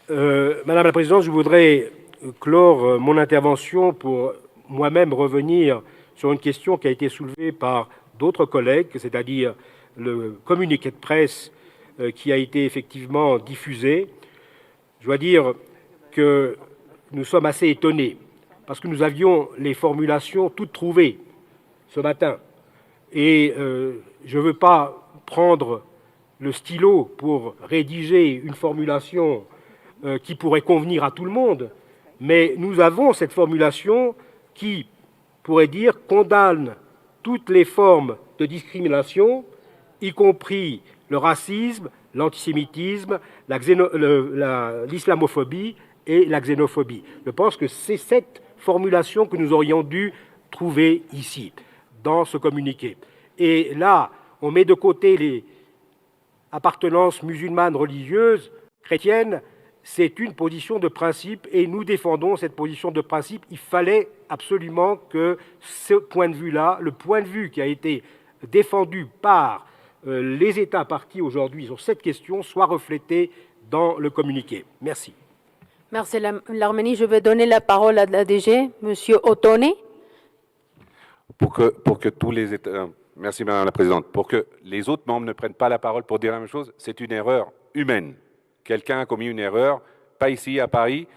Madame la Présidente, je voudrais clore mon intervention pour moi-même revenir sur une question qui a été soulevée par d'autres collègues, c'est-à-dire le communiqué de presse qui a été effectivement diffusé. Je dois dire que nous sommes assez étonnés, parce que nous avions les formulations toutes trouvées ce matin. Et je ne veux pas prendre le stylo pour rédiger une formulation qui pourrait convenir à tout le monde, mais nous avons cette formulation qui pourrait dire condamne toutes les formes de discrimination, y compris le racisme, l'antisémitisme, l'islamophobie et la xénophobie. Je pense que c'est cette formulation que nous aurions dû trouver ici, dans ce communiqué. Et là, on met de côté les appartenances musulmanes, religieuses, chrétiennes. C'est une position de principe et nous défendons cette position de principe. Il fallait absolument que ce point de vue-là, le point de vue qui a été défendu par les États partis aujourd'hui sur cette question, soit reflété dans le communiqué. Merci. Merci l'Arménie. Je vais donner la parole à la DG, Monsieur Ottone. Pour que tous les États... Merci Madame la Présidente. Pour que les autres membres ne prennent pas la parole pour dire la même chose, c'est une erreur humaine. Quelqu'un a commis une erreur, pas ici à Paris,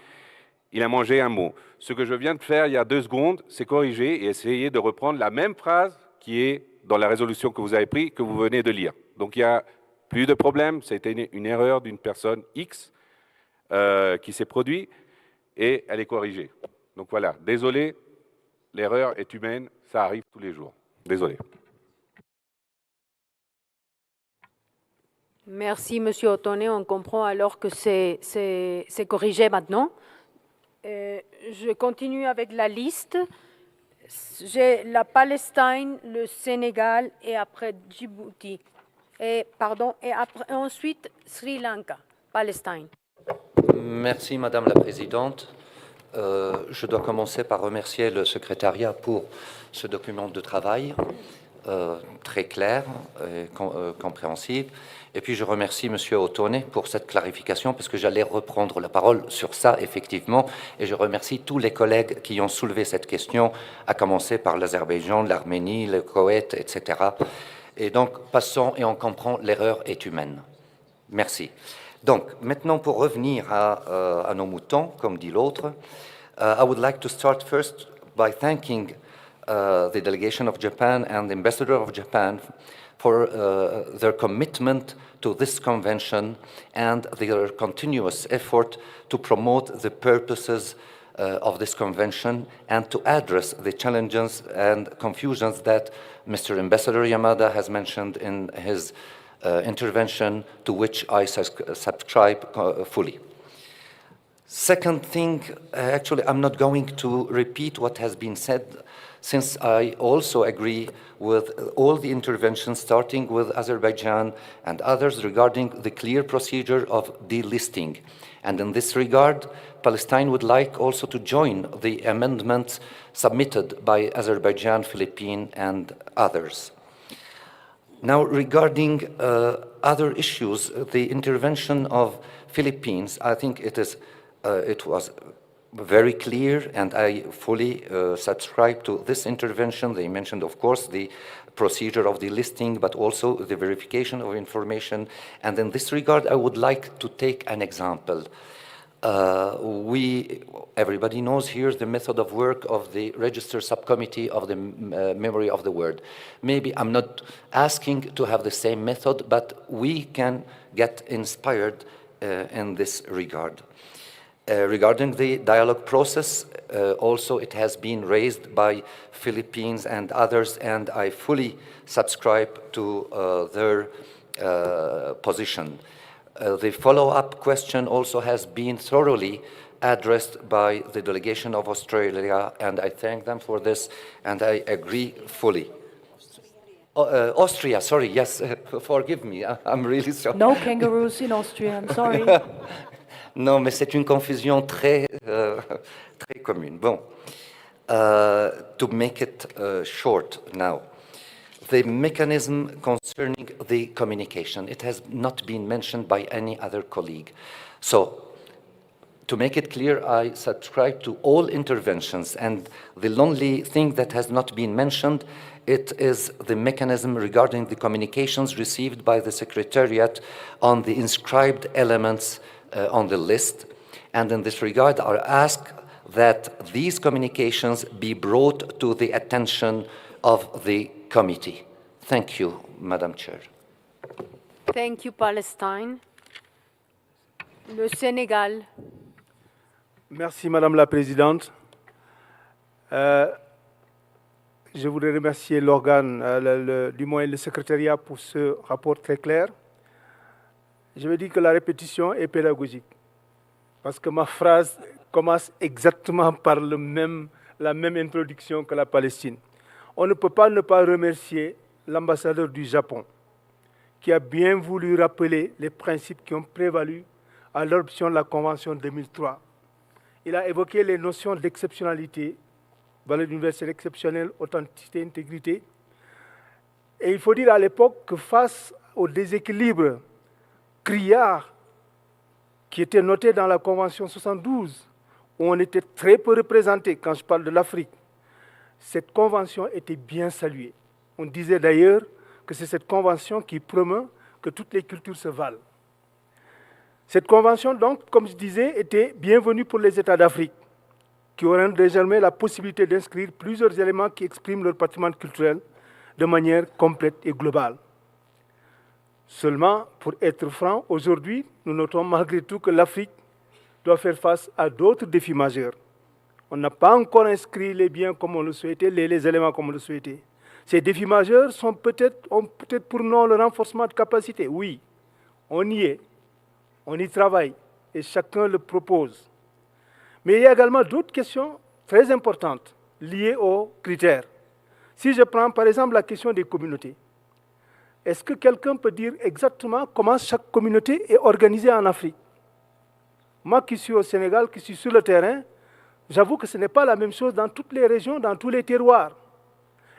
il a mangé un mot. Ce que je viens de faire il y a 2 secondes, c'est corriger et essayer de reprendre la même phrase qui est dans la résolution que vous avez prise, que vous venez de lire. Donc il n'y a plus de problème, c'était une erreur d'une personne X qui s'est produite et elle est corrigée. Donc voilà, désolé, l'erreur est humaine, ça arrive tous les jours. Désolé. Merci, Monsieur Ottone. On comprend alors que c'est corrigé maintenant. Je continue avec la liste. J'ai la Palestine, le Sénégal et après Djibouti. Et ensuite Sri Lanka, Palestine. Merci Madame la Présidente. Je dois commencer par remercier le secrétariat pour ce document de travail très clair et compréhensible. Et puis je remercie Monsieur Ottone pour cette clarification parce que j'allais reprendre la parole sur ça effectivement. Et je remercie tous les collègues qui ont soulevé cette question, à commencer par l'Azerbaïdjan, l'Arménie, le Koweït, etc. Et donc passons et on comprend l'erreur est humaine. Merci. Donc maintenant pour revenir à nos moutons, comme dit l'autre, I would like to start first by thanking the delegation of Japan and the ambassador of Japan for their commitment to this convention and their continuous effort to promote the purposes of this convention and to address the challenges and confusions that Mr. Ambassador Yamada has mentioned in his intervention, to which I subscribe fully. Second thing, actually, I'm not going to repeat what has been said, since I also agree with all the interventions, starting with Azerbaijan and others, regarding the clear procedure of delisting. And in this regard, Palestine would like also to join the amendments submitted by Azerbaijan, Philippines, and others. Now, regarding other issues, the intervention of Philippines, I think it was very clear, and I fully subscribe to this intervention. They mentioned, of course, the procedure of the listing, but also the verification of information. And in this regard, I would like to take an example. Everybody knows here the method of work of the Register Subcommittee of the Memory of the Word. Maybe I'm not asking to have the same method, but we can get inspired in this regard. Regarding the dialogue process, also it has been raised by Philippines and others, and I fully subscribe to their position. The follow-up question also has been thoroughly addressed by the delegation of Australia, and I thank them for this, and I agree fully. Austria, sorry, yes, forgive me, I'm really sorry. No kangaroos in Austria, I'm sorry. Non, mais c'est une confusion très commune. Bon, to make it short now, the mechanism concerning the communication, it has not been mentioned by any other colleague. So, to make it clear, I subscribe to all interventions, and the only thing that has not been mentioned, it is the mechanism regarding the communications received by the Secretariat on the inscribed elements on the list. And in this regard, I ask that these communications be brought to the attention of the committee. Thank you, Madam Chair. Thank you, Palestine. Le Sénégal. Merci, Madame la Présidente. Je voudrais remercier l'organe, du moins le secrétariat, pour ce rapport très clair. Je veux dire que la répétition est pédagogique, parce que ma phrase commence exactement par la même introduction que la Palestine. On ne peut pas ne pas remercier l'ambassadeur du Japon, qui a bien voulu rappeler les principes qui ont prévalu à l'adoption de la Convention de 2003. Il a évoqué les notions d'exceptionnalité, valeur universelle exceptionnelle, authenticité, intégrité. Et il faut dire à l'époque que face au déséquilibre criard qui était noté dans la Convention 72, où on était très peu représenté, quand je parle de l'Afrique, cette convention était bien saluée. On disait d'ailleurs que c'est cette convention qui promeut que toutes les cultures se valent. Cette convention, donc, comme je disais, était bienvenue pour les États d'Afrique, qui auront désormais la possibilité d'inscrire plusieurs éléments qui expriment leur patrimoine culturel de manière complète et globale. Seulement, pour être franc, aujourd'hui, nous notons malgré tout que l'Afrique doit faire face à d'autres défis majeurs. On n'a pas encore inscrit les biens comme on le souhaitait, les éléments comme on le souhaitait. Ces défis majeurs ont peut-être pour nous le renforcement de capacité. Oui, on y est, on y travaille et chacun le propose. Mais il y a également d'autres questions très importantes liées aux critères. Si je prends par exemple la question des communautés, est-ce que quelqu'un peut dire exactement comment chaque communauté est organisée en Afrique? Moi qui suis au Sénégal, qui suis sur le terrain, j'avoue que ce n'est pas la même chose dans toutes les régions, dans tous les terroirs.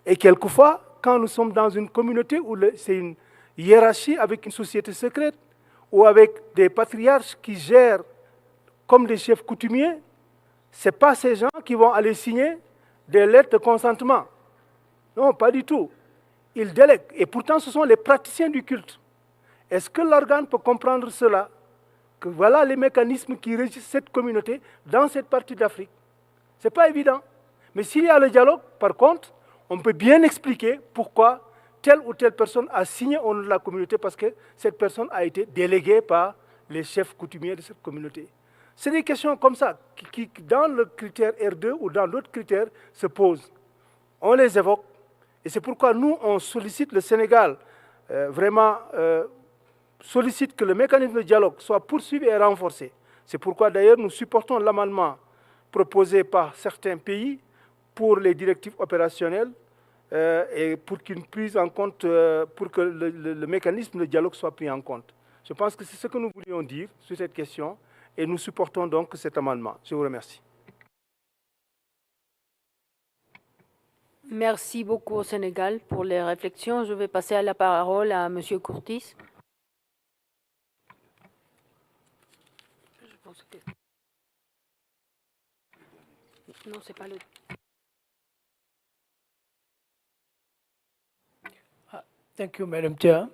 Et quelquefois, quand nous sommes dans une communauté où c'est une hiérarchie avec une société secrète, ou avec des patriarches qui gèrent comme des chefs coutumiers, ce n'est pas ces gens qui vont aller signer des lettres de consentement. Non, pas du tout. Ils délèguent. Et pourtant, ce sont les praticiens du culte. Est-ce que l'organe peut comprendre cela? Que voilà les mécanismes qui régissent cette communauté dans cette partie d'Afrique. Ce n'est pas évident. Mais s'il y a le dialogue, par contre, on peut bien expliquer pourquoi telle ou telle personne a signé au nom de la communauté parce que cette personne a été déléguée par les chefs coutumiers de cette communauté. C'est des questions comme ça qui, dans le critère R2 ou dans d'autres critères, se posent. On les évoque. Et c'est pourquoi nous, on sollicite le Sénégal, sollicite que le mécanisme de dialogue soit poursuivi et renforcé. C'est pourquoi d'ailleurs nous supportons l'amendement proposé par certains pays pour les directives opérationnelles et pour qu'ils prennent en compte, pour que le mécanisme de dialogue soit pris en compte. Je pense que c'est ce que nous voulions dire sur cette question et nous supportons donc cet amendement. Je vous remercie. Merci beaucoup au Sénégal pour les réflexions. Je vais passer la parole à M. Curtis. Je pense que... Non, c'est pas le... Thank you, Madam Chair.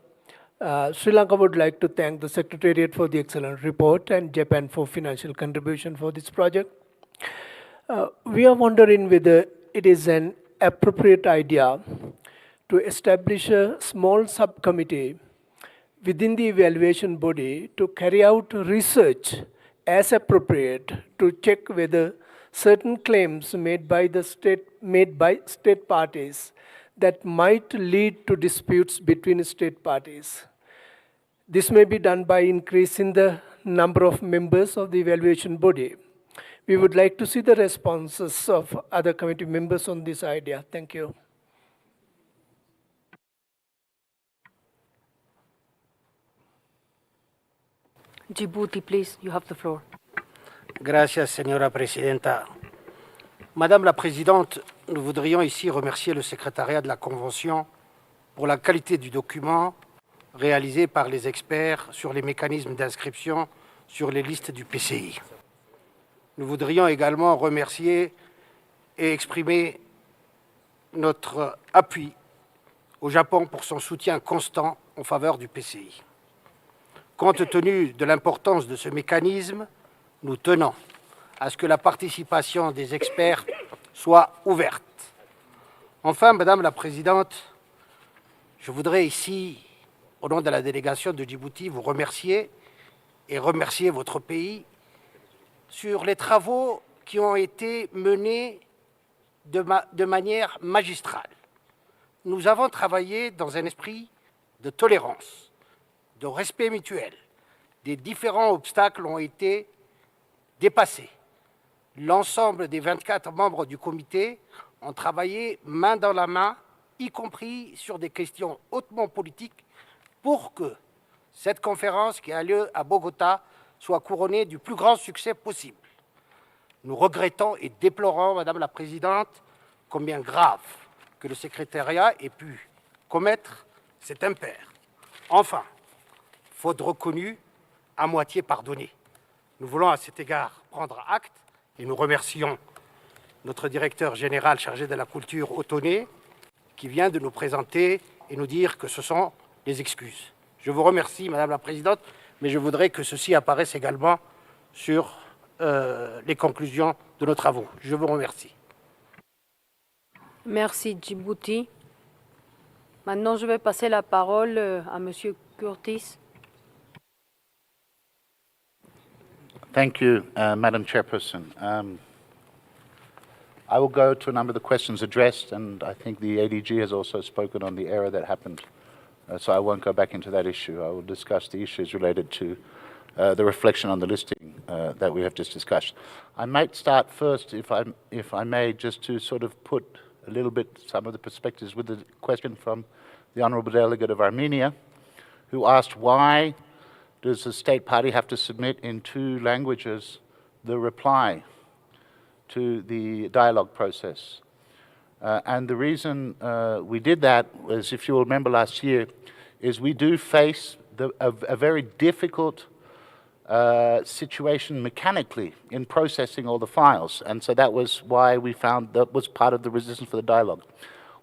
Sri Lanka would like to thank the Secretariat for the excellent report and Japan for financial contribution for this project. We are wondering whether it is an appropriate idea to establish a small subcommittee within the evaluation body to carry out research as appropriate to check whether certain claims made by state parties that might lead to disputes between state parties. This may be done by increasing the number of members of the evaluation body. We would like to see the responses of other committee members on this idea. Thank you. Djibouti, please, you have the floor. Gracias, señora presidenta. Madame la Présidente, nous voudrions ici remercier le secrétariat de la Convention pour la qualité du document réalisé par les experts sur les mécanismes d'inscription sur les listes du PCI. Nous voudrions également remercier et exprimer notre appui au Japon pour son soutien constant en faveur du PCI. Compte tenu de l'importance de ce mécanisme, nous tenons à ce que la participation des experts soit ouverte. Enfin, Madame la Présidente, je voudrais ici, au nom de la délégation de Djibouti, vous remercier et remercier votre pays sur les travaux qui ont été menés de manière magistrale. Nous avons travaillé dans un esprit de tolérance, de respect mutuel. Des différents obstacles ont été dépassés. L'ensemble des 24 membres du comité ont travaillé main dans la main, y compris sur des questions hautement politiques, pour que cette conférence qui a lieu à Bogota soit couronnée du plus grand succès possible. Nous regrettons et déplorons, Madame la Présidente, combien grave que le secrétariat ait pu commettre cet impair. Enfin, faute reconnue, à moitié pardonnée. Nous voulons à cet égard prendre acte et nous remercions notre directeur général chargé de la culture, Otoné, qui vient de nous présenter et nous dire que ce sont les excuses. Je vous remercie, Madame la Présidente, mais je voudrais que ceci apparaisse également sur les conclusions de nos travaux. Je vous remercie. Merci, Djibouti. Maintenant, je vais passer la parole à Monsieur Curtis. Thank you, Madam Chairperson. I will go to a number of the questions addressed, and I think the ADG has also spoken on the error that happened, so I won't go back into that issue. I will discuss the issues related to the reflection on the listing that we have just discussed. I might start first, if I may, just to sort of put a little bit some of the perspectives with the question from the Honourable Delegate of Armenia, who asked why does the state party have to submit in 2 languages the reply to the dialogue process. And the reason we did that was, if you will remember last year, is we do face a very difficult situation mechanically in processing all the files. And so that was why we found that was part of the resistance for the dialogue.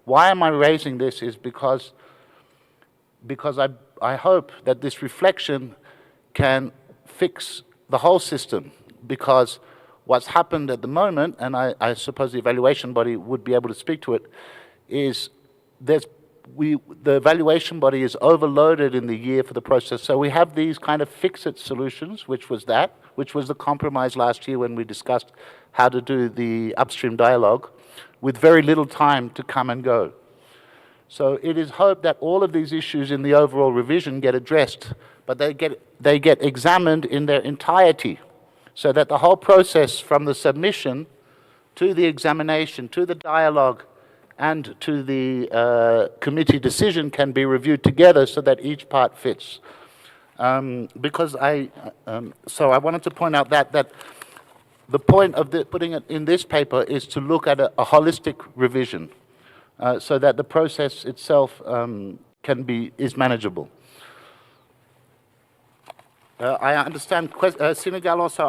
Why am I raising this is because I hope that this reflection can fix the whole system, because what's happened at the moment, and I suppose the evaluation body would be able to speak to it, is the evaluation body is overloaded in the year for the process. So we have these kind of fix-it solutions, which was the compromise last year when we discussed how to do the upstream dialogue, with very little time to come and go. So it is hoped that all of these issues in the overall revision get addressed, but they get examined in their entirety so that the whole process from the submission to the examination, to the dialogue, and to the committee decision can be reviewed together so that each part fits. So I wanted to point out that the point of putting it in this paper is to look at a holistic revision so that the process itself is manageable. I understand Senegal also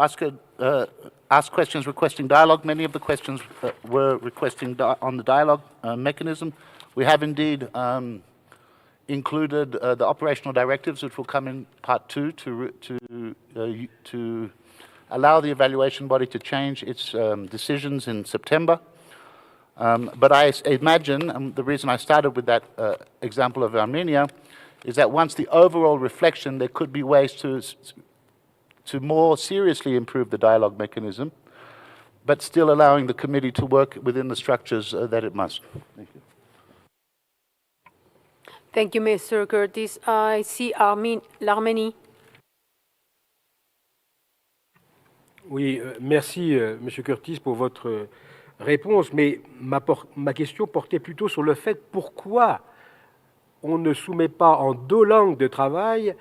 asked questions requesting dialogue. Many of the questions were requesting on the dialogue mechanism. We have indeed included the operational directives, which will come in part 2 to allow the evaluation body to change its decisions in September. But I imagine, the reason I started with that example of Armenia, is that once the overall reflection, there could be ways to more seriously improve the dialogue mechanism, but still allowing the committee to work within the structures that it must. Thank you. Thank you, Mr. Curtis. I see l'Arménie. Oui, merci, Monsieur Curtis, pour votre réponse, mais ma question portait plutôt sur le fait pourquoi on ne soumet pas en 2 langues de travail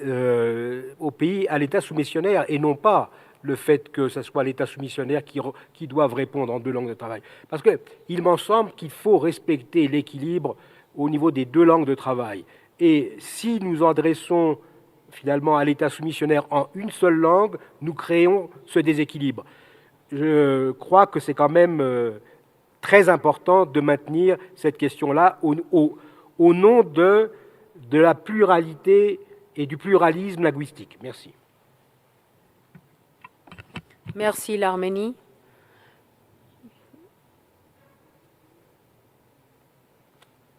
au pays à l'État soumissionnaire et non pas le fait que ce soit l'État soumissionnaire qui doive répondre en 2 langues de travail. Parce qu'il m'en semble qu'il faut respecter l'équilibre au niveau des 2 langues de travail. Et si nous adressons finalement à l'État soumissionnaire en une seule langue, nous créons ce déséquilibre. Je crois que c'est quand même très important de maintenir cette question-là au nom de la pluralité et du pluralisme linguistique. Merci. Merci, l'Arménie.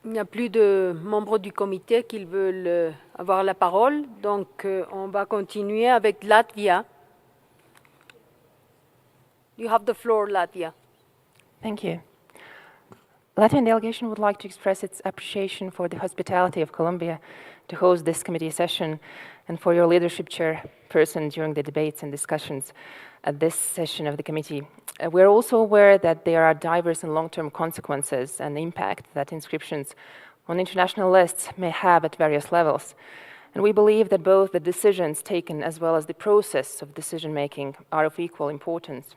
Il n'y a plus de membres du comité qui veulent avoir la parole, donc on va continuer avec Latvia. You have the floor, Latvia. Thank you. Latvian delegation would like to express its appreciation for the hospitality of Colombia to host this committee session and for your leadership, chairperson, during the debates and discussions at this session of the committee. We're also aware that there are diverse and long-term consequences and impact that inscriptions on international lists may have at various levels. And we believe that both the decisions taken as well as the process of decision-making are of equal importance.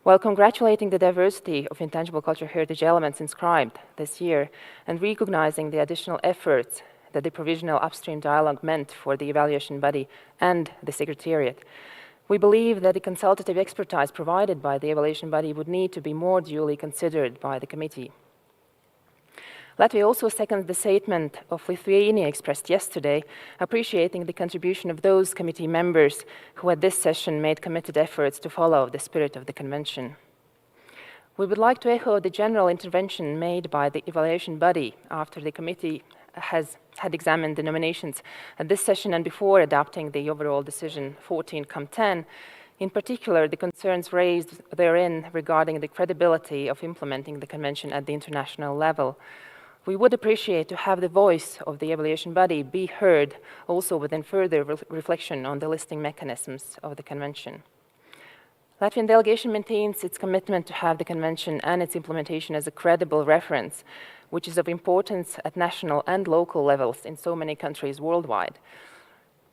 While congratulating the diversity of intangible cultural heritage elements inscribed this year and recognizing the additional efforts that the provisional upstream dialogue meant for the evaluation body and the Secretariat, we believe that the consultative expertise provided by the evaluation body would need to be more duly considered by the committee. Latvia also seconds the statement of Lithuania expressed yesterday, appreciating the contribution of those committee members who at this session made committed efforts to follow the spirit of the Convention. We would like to echo the general intervention made by the evaluation body after the committee had examined the nominations at this session and before adopting the overall decision 14-10, in particular the concerns raised therein regarding the credibility of implementing the Convention at the international level. We would appreciate to have the voice of the evaluation body be heard also within further reflection on the listing mechanisms of the Convention. Latvian delegation maintains its commitment to have the Convention and its implementation as a credible reference, which is of importance at national and local levels in so many countries worldwide.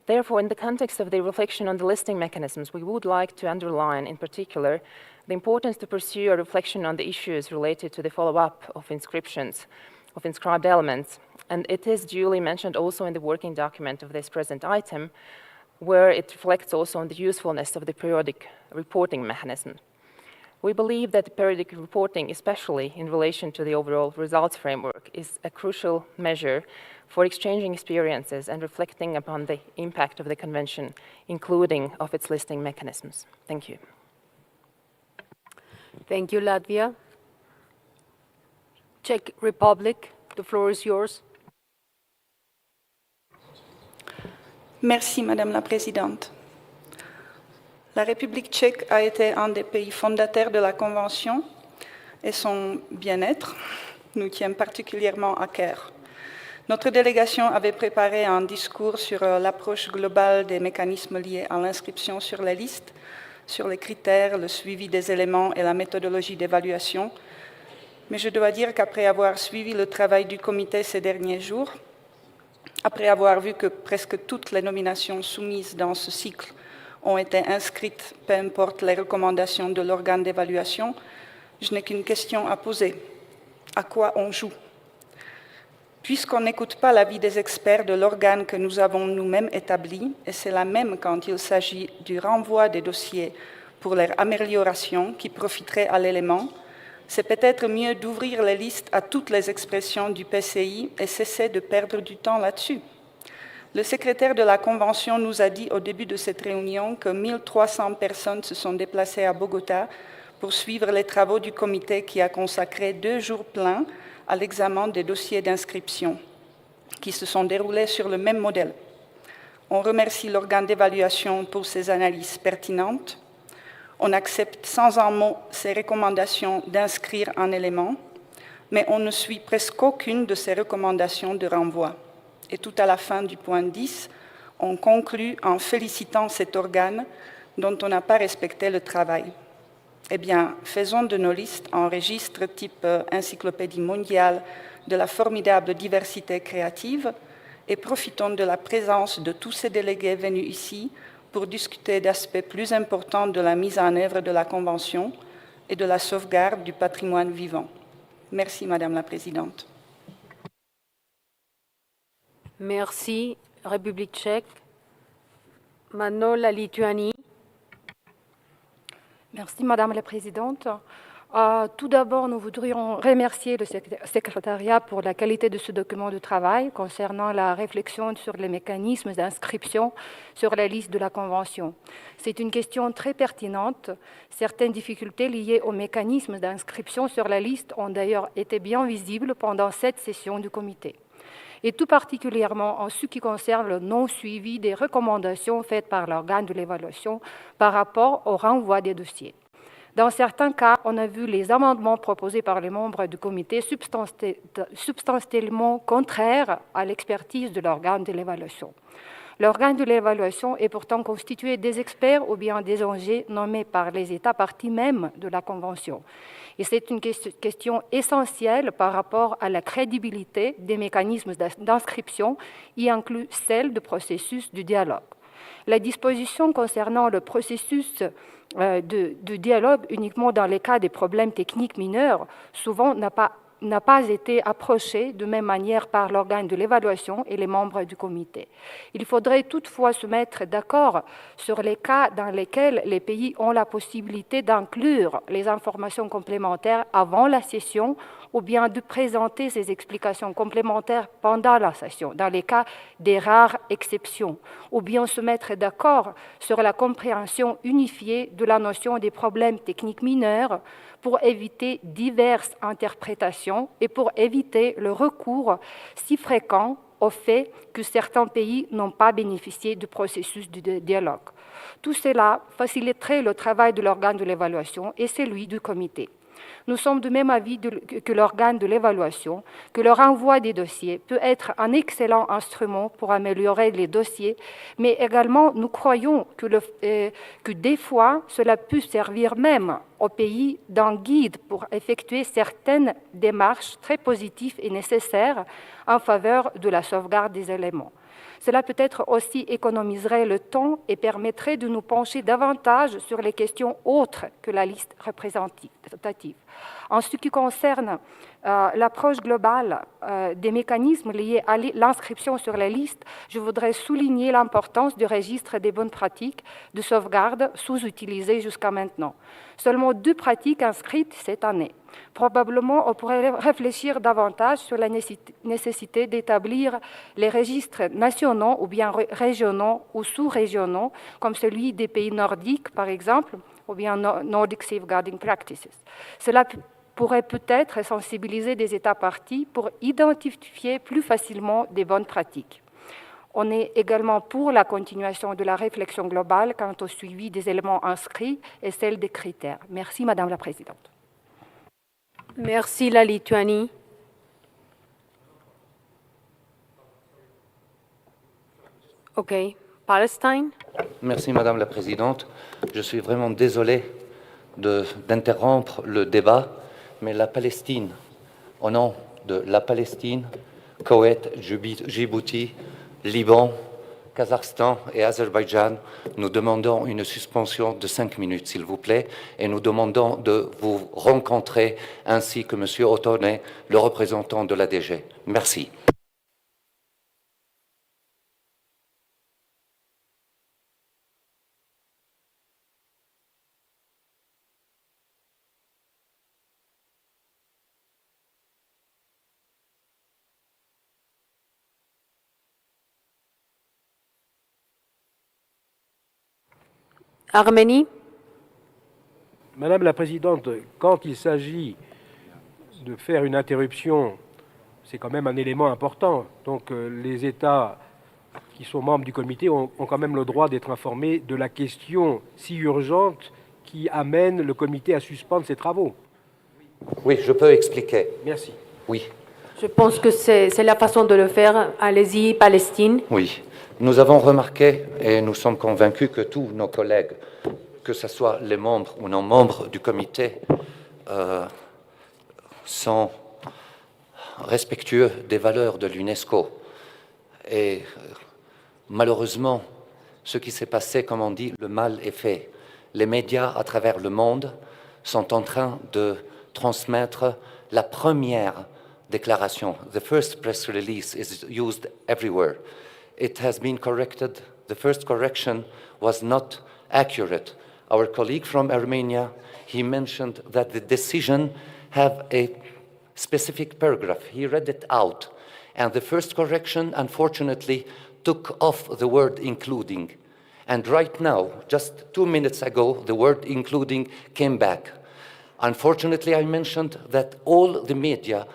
Therefore, in the context of the reflection on the listing mechanisms, we would like to underline, in particular, the importance to pursue a reflection on the issues related to the follow-up of inscriptions, of inscribed elements, and it is duly mentioned also in the working document of this present item, where it reflects also on the usefulness of the periodic reporting mechanism. We believe that the periodic reporting, especially in relation to the overall results framework, is a crucial measure for exchanging experiences and reflecting upon the impact of the Convention, including of its listing mechanisms. Thank you. Thank you, Latvia. Czech Republic, the floor is yours. Merci, Madame la Présidente. La République tchèque a été un des pays fondateurs de la Convention et son bien-être nous tient particulièrement à cœur. Notre délégation avait préparé un discours sur l'approche globale des mécanismes liés à l'inscription sur les listes, sur les critères, le suivi des éléments et la méthodologie d'évaluation. Mais je dois dire qu'après avoir suivi le travail du comité ces derniers jours, après avoir vu que presque toutes les nominations soumises dans ce cycle ont été inscrites, peu importe les recommandations de l'organe d'évaluation, je n'ai qu'une question à poser. À quoi on joue? Puisqu'on n'écoute pas l'avis des experts de l'organe que nous avons nous-mêmes établi, et c'est la même quand il s'agit du renvoi des dossiers pour leur amélioration qui profiterait à l'élément, c'est peut-être mieux d'ouvrir les listes à toutes les expressions du PCI et cesser de perdre du temps là-dessus. Le secrétaire de la Convention nous a dit au début de cette réunion que 1300 personnes se sont déplacées à Bogota pour suivre les travaux du comité qui a consacré 2 jours pleins à l'examen des dossiers d'inscription, qui se sont déroulés sur le même modèle. On remercie l'organe d'évaluation pour ses analyses pertinentes. On accepte sans un mot ses recommandations d'inscrire un élément, mais on ne suit presque aucune de ses recommandations de renvoi. Et tout à la fin du point 10, on conclut en félicitant cet organe dont on n'a pas respecté le travail. Eh bien, faisons de nos listes un registre type encyclopédie mondiale de la formidable diversité créative et profitons de la présence de tous ces délégués venus ici pour discuter d'aspects plus importants de la mise en œuvre de la Convention et de la sauvegarde du patrimoine vivant. Merci, Madame la Présidente. Merci, République tchèque. Maintenant, la Lituanie. Merci, Madame la Présidente. Tout d'abord, nous voudrions remercier le secrétariat pour la qualité de ce document de travail concernant la réflexion sur les mécanismes d'inscription sur la liste de la Convention. C'est une question très pertinente. Certaines difficultés liées aux mécanismes d'inscription sur la liste ont d'ailleurs été bien visibles pendant cette session du comité, et tout particulièrement en ce qui concerne le non-suivi des recommandations faites par l'organe de l'évaluation par rapport au renvoi des dossiers. Dans certains cas, on a vu les amendements proposés par les membres du comité substantiellement contraires à l'expertise de l'organe de l'évaluation. L'organe de l'évaluation est pourtant constitué des experts ou bien des ONG nommés par les États parties même de la Convention. Et c'est une question essentielle par rapport à la crédibilité des mécanismes d'inscription, y inclut celle du processus du dialogue. La disposition concernant le processus de dialogue uniquement dans les cas des problèmes techniques mineurs, souvent n'a pas été approchée de même manière par l'organe de l'évaluation et les membres du comité. Il faudrait toutefois se mettre d'accord sur les cas dans lesquels les pays ont la possibilité d'inclure les informations complémentaires avant la session ou bien de présenter ces explications complémentaires pendant la session, dans les cas des rares exceptions, ou bien se mettre d'accord sur la compréhension unifiée de la notion des problèmes techniques mineurs pour éviter diverses interprétations et pour éviter le recours si fréquent au fait que certains pays n'ont pas bénéficié du processus de dialogue. Tout cela faciliterait le travail de l'organe de l'évaluation et celui du comité. Nous sommes du même avis que l'organe de l'évaluation, que le renvoi des dossiers peut être un excellent instrument pour améliorer les dossiers, mais également nous croyons que des fois, cela peut servir même au pays d'un guide pour effectuer certaines démarches très positives et nécessaires en faveur de la sauvegarde des éléments. Cela peut-être aussi économiserait le temps et permettrait de nous pencher davantage sur les questions autres que la liste représentative. En ce qui concerne l'approche globale des mécanismes liés à l'inscription sur la liste, je voudrais souligner l'importance du registre des bonnes pratiques de sauvegarde sous-utilisées jusqu'à maintenant. Seulement 2 pratiques inscrites cette année. Probablement, on pourrait réfléchir davantage sur la nécessité d'établir les registres nationaux ou bien régionaux ou sous-régionaux, comme celui des pays nordiques, par exemple, ou bien Nordic Safeguarding Practices. Cela pourrait peut-être sensibiliser des États parties pour identifier plus facilement des bonnes pratiques. On est également pour la continuation de la réflexion globale quant au suivi des éléments inscrits et celle des critères. Merci, Madame la Présidente. Merci, la Lituanie. Okay, Palestine. Merci Madame la Présidente. Je suis vraiment désolé d'interrompre le débat, mais la Palestine, au nom de la Palestine, Koweït, Djibouti, Liban, Kazakhstan et Azerbaïdjan, nous demandons une suspension de 5 minutes, s'il vous plaît, et nous demandons de vous rencontrer ainsi que M. Ottone, le représentant de la DG. Merci. Arménie. Madame la Présidente, quand il s'agit de faire une interruption, c'est quand même un élément important. Donc les États qui sont membres du comité ont quand même le droit d'être informés de la question si urgente qui amène le comité à suspendre ses travaux. Oui, je peux expliquer. Merci. Oui. Je pense que c'est la façon de le faire. Allez-y, Palestine. Oui. Nous avons remarqué et nous sommes convaincus que tous nos collègues, que ce soit les membres ou non membres du comité, sont respectueux des valeurs de l'Unesco. Et malheureusement, ce qui s'est passé, comme on dit, le mal est fait. Les médias à travers le monde sont en train de transmettre la première déclaration. The first press release is used everywhere. It has been corrected. The first correction was not accurate. Our colleague from Armenia, he mentioned that the decision have a specific paragraph. He read it out. And the first correction, unfortunately, took off the word including. And right now, just 2 minutes ago, the word including came back. Unfortunately, I mentioned that all the media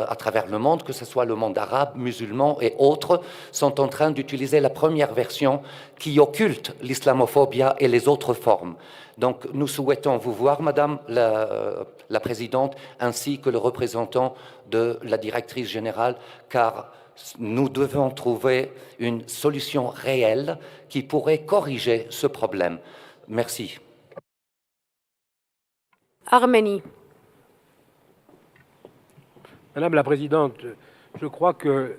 à travers le monde, que ce soit le monde arabe, musulman et autres, sont en train d'utiliser la première version qui occulte l'islamophobie et les autres formes. Donc nous souhaitons vous voir, Madame la Présidente, ainsi que le représentant de la directrice générale, car nous devons trouver une solution réelle qui pourrait corriger ce problème. Merci. Arménie. Madame la Présidente, je crois que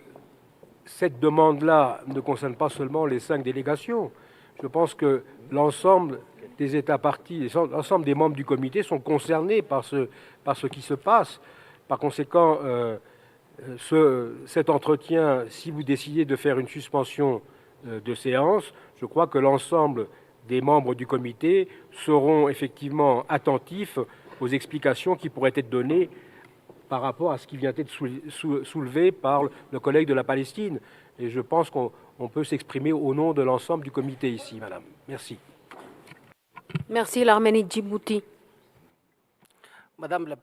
cette demande-là ne concerne pas seulement les 5 délégations. Je pense que l'ensemble des États partis, l'ensemble des membres du comité sont concernés par ce qui se passe. Par conséquent, cet entretien, si vous décidez de faire une suspension de séance, je crois que l'ensemble des membres du comité seront effectivement attentifs aux explications qui pourraient être données par rapport à ce qui vient d'être soulevé par le collègue de la Palestine. Et je pense qu'on peut s'exprimer au nom de l'ensemble du comité ici, Madame. Merci. Merci, l'Arménie, Djibouti. Madame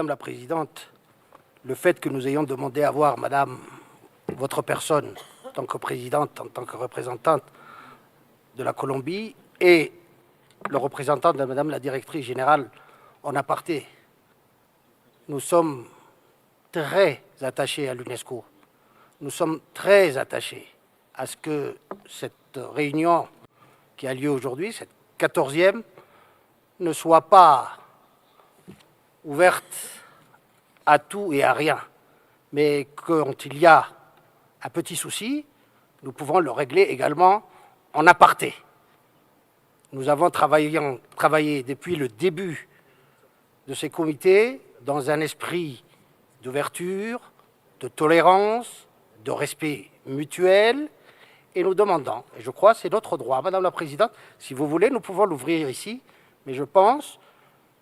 la Présidente, le fait que nous ayons demandé à voir, Madame, votre personne, en tant que présidente, en tant que représentante de la Colombie, et le représentant de Madame la directrice générale en aparté, nous sommes très attachés à l'UNESCO. Nous sommes très attachés à ce que cette réunion qui a lieu aujourd'hui, cette 14e, ne soit pas ouverte à tout et à rien, mais quand il y a un petit souci, nous pouvons le régler également en aparté. Nous avons travaillé depuis le début de ces comités dans un esprit d'ouverture, de tolérance, de respect mutuel, et nous demandons, et je crois que c'est notre droit, Madame la Présidente, si vous voulez, nous pouvons l'ouvrir ici, mais je pense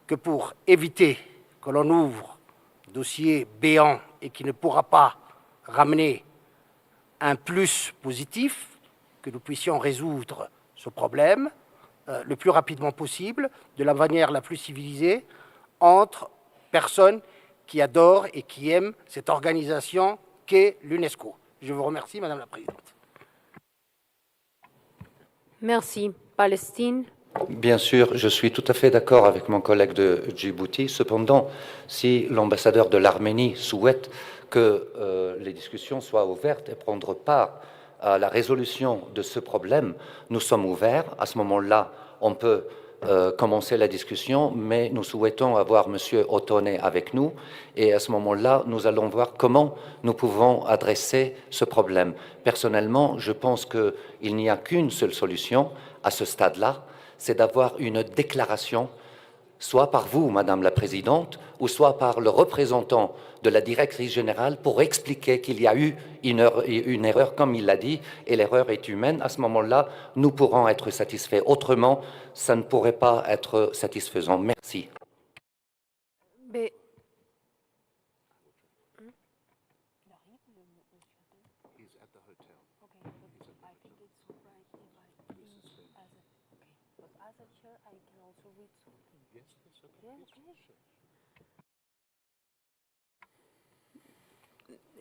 que pour éviter que l'on ouvre un dossier béant et qui ne pourra pas ramener un plus positif, que nous puissions résoudre ce problème le plus rapidement possible, de la manière la plus civilisée, entre personnes qui adorent et qui aiment cette organisation qu'est l'UNESCO. Je vous remercie, Madame la Présidente. Merci. Palestine. Bien sûr, je suis tout à fait d'accord avec mon collègue de Djibouti. Cependant, si l'ambassadeur de l'Arménie souhaite que les discussions soient ouvertes et prendre part à la résolution de ce problème, nous sommes ouverts. À ce moment-là, on peut commencer la discussion, mais nous souhaitons avoir M. Ottone avec nous, et à ce moment-là, nous allons voir comment nous pouvons adresser ce problème. Personnellement, je pense qu'il n'y a qu'une seule solution à ce stade-là, c'est d'avoir une déclaration, soit par vous, Madame la Présidente, ou soit par le représentant de la directrice générale pour expliquer qu'il y a eu une erreur, comme il l'a dit, et l'erreur est humaine. À ce moment-là, nous pourrons être satisfaits. Autrement, ça ne pourrait pas être satisfaisant. Merci. Mais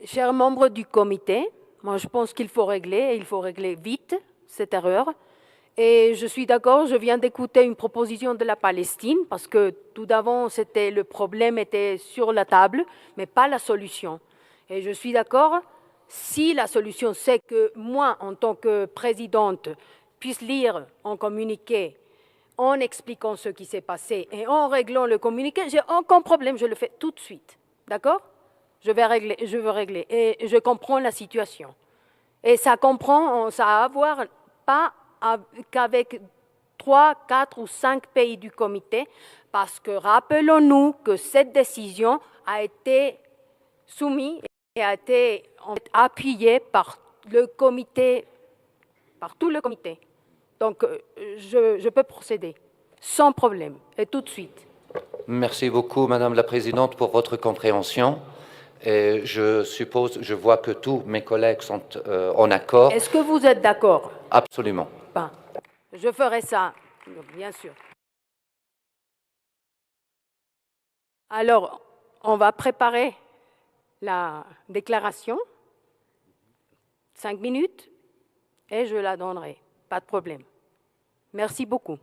chers membres du comité, moi je pense qu'il faut régler, et il faut régler vite cette erreur. Et je suis d'accord, je viens d'écouter une proposition de la Palestine, parce que tout d'avant, le problème était sur la table, mais pas la solution. Et je suis d'accord, si la solution c'est que moi, en tant que présidente, puisse lire un communiqué en expliquant ce qui s'est passé et en réglant le communiqué, j'ai aucun problème, je le fais tout de suite. D'accord ? Je veux régler. Et je comprends la situation. Et ça a à voir pas qu'avec 3, 4 ou 5 pays du comité, parce que rappelons-nous que cette décision a été soumise et a été appuyée par le comité, par tout le comité. Donc, je peux procéder sans problème et tout de suite. Merci beaucoup, Madame la Présidente, pour votre compréhension. Et je vois que tous mes collègues sont en accord. Est-ce que vous êtes d'accord? Absolument. Bon, je ferai ça, bien sûr. Alors, on va préparer la déclaration, 5 minutes, et je la donnerai, pas de problème. Merci beaucoup.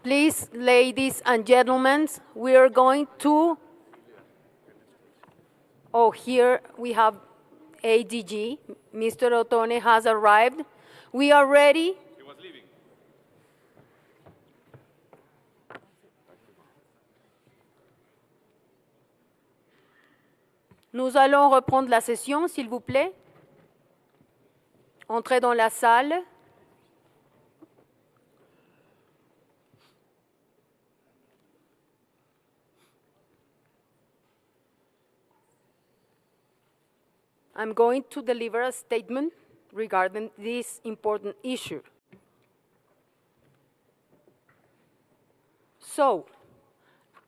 Please, ladies and gentlemen, we are going to... Oh, here we have ADG. Mr. Ottone has arrived. We are ready. He was leaving. Nous allons reprendre la session, s'il vous plaît. Entrez dans la salle. I'm going to deliver a statement regarding this important issue. So,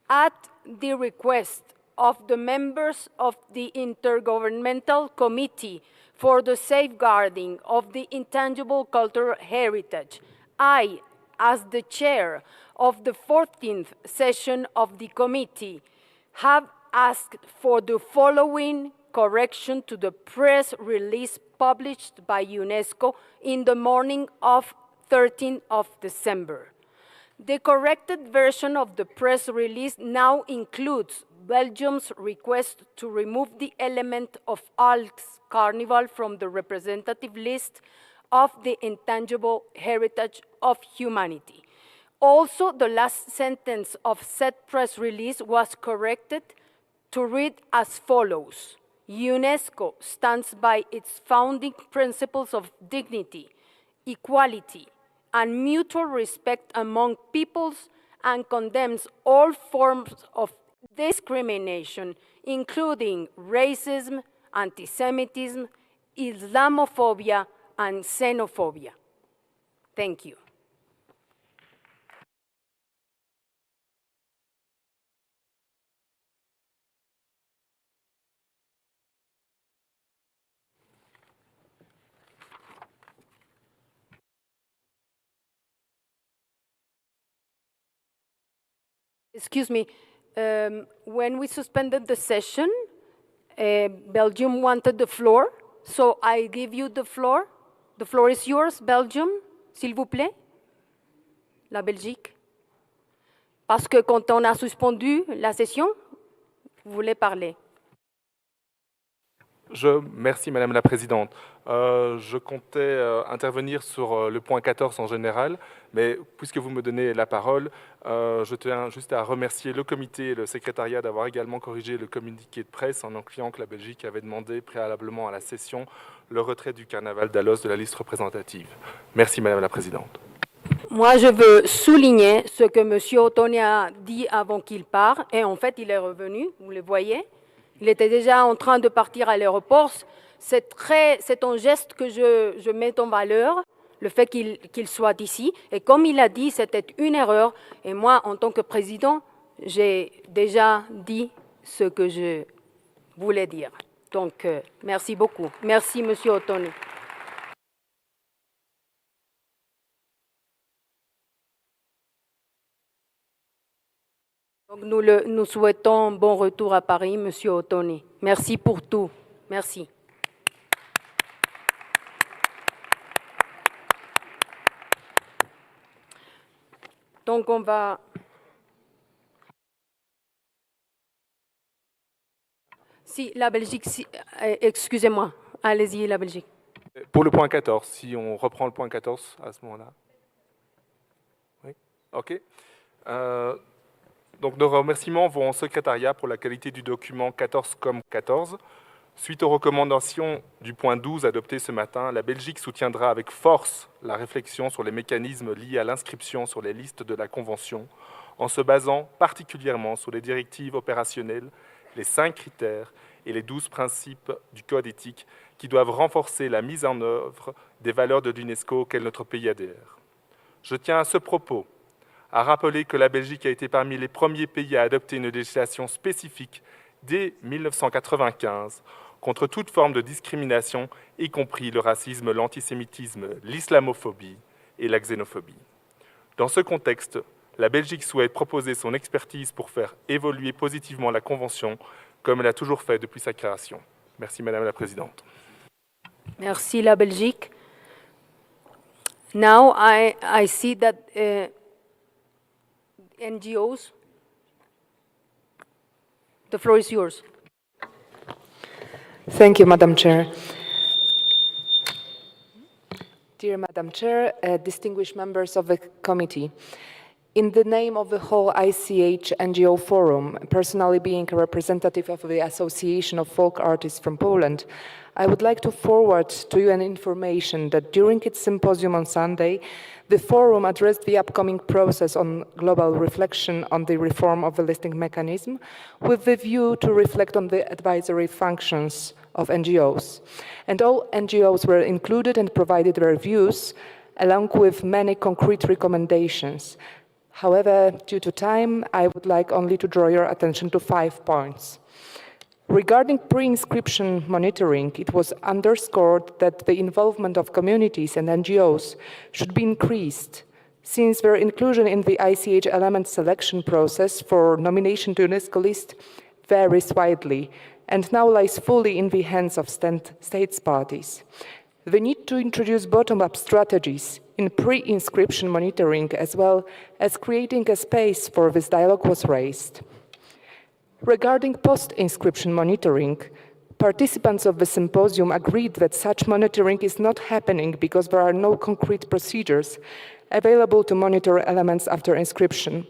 at the request of the members of the Intergovernmental Committee for the Safeguarding of the Intangible Cultural Heritage, I, as the chair of the 14th session of the committee, have asked for the following correction to the press release published by UNESCO in the morning of 13th of December. The corrected version of the press release now includes Belgium's request to remove the element of Alps Carnival from the representative list of the intangible heritage of humanity. Also, the last sentence of said press release was corrected to read as follows. UNESCO stands by its founding principles of dignity, equality, and mutual respect among peoples and condemns all forms of discrimination, including racism, anti-Semitism, Islamophobia, and xenophobia. Thank you. Excuse me, when we suspended the session, Belgium wanted the floor, so I give you the floor. The floor is yours, Belgium, s'il vous plaît. La Belgique. Parce que quand on a suspendu la session, vous voulez parler. Merci Madame la Présidente. Je comptais intervenir sur le point 14 en général, mais puisque vous me donnez la parole, je tiens juste à remercier le comité et le secrétariat d'avoir également corrigé le communiqué de presse en incluant que la Belgique avait demandé préalablement à la session le retrait du carnaval d'Alos de la liste représentative. Merci Madame la Présidente. Moi, je veux souligner ce que M. Ottoni a dit avant qu'il parte, et en fait, il est revenu, vous le voyez. Il était déjà en train de partir à l'aéroport. C'est un geste que je mets en valeur, le fait qu'il soit ici. Et comme il a dit, c'était une erreur. Et moi, en tant que président, j'ai déjà dit ce que je voulais dire. Donc, merci beaucoup. Merci, M. Ottoni. Donc, nous souhaitons bon retour à Paris, M. Ottoni. Merci pour tout. Merci. Donc, on va... Si, la Belgique, excusez-moi, allez-y, la Belgique. Pour le point 14, si on reprend le point 14 à ce moment-là. Oui, OK. Donc nos remerciements vont au secrétariat pour la qualité du document 14 comme 14. Suite aux recommandations du point 12 adopté ce matin, la Belgique soutiendra avec force la réflexion sur les mécanismes liés à l'inscription sur les listes de la Convention, en se basant particulièrement sur les directives opérationnelles, les 5 critères et les 12 principes du Code éthique qui doivent renforcer la mise en œuvre des valeurs de l'Unesco auxquelles notre pays adhère. Je tiens à ce propos à rappeler que la Belgique a été parmi les premiers pays à adopter une législation spécifique dès 1995 contre toute forme de discrimination, y compris le racisme, l'antisémitisme, l'islamophobie et la xénophobie. Dans ce contexte, la Belgique souhaite proposer son expertise pour faire évoluer positivement la Convention, comme elle a toujours fait depuis sa création. Merci Madame la Présidente. Merci la Belgique. Now I see that NGOs, the floor is yours. Thank you, Madam Chair. Dear Madam Chair, distinguished members of the committee, in the name of the whole ICH NGO Forum, personally being a representative of the Association of Folk Artists from Poland, I would like to forward to you an information that during its symposium on Sunday, the Forum addressed the upcoming process on global reflection on the reform of the listing mechanism with the view to reflect on the advisory functions of NGOs. And all NGOs were included and provided their views, along with many concrete recommendations. However, due to time, I would like only to draw your attention to 5 points. Regarding pre-inscription monitoring, it was underscored that the involvement of communities and NGOs should be increased, since their inclusion in the ICH element selection process for nomination to UNESCO list varies widely and now lies fully in the hands of states parties. The need to introduce bottom-up strategies in pre-inscription monitoring as well as creating a space for this dialogue was raised. Regarding post-inscription monitoring, participants of the symposium agreed that such monitoring is not happening because there are no concrete procedures available to monitor elements after inscription.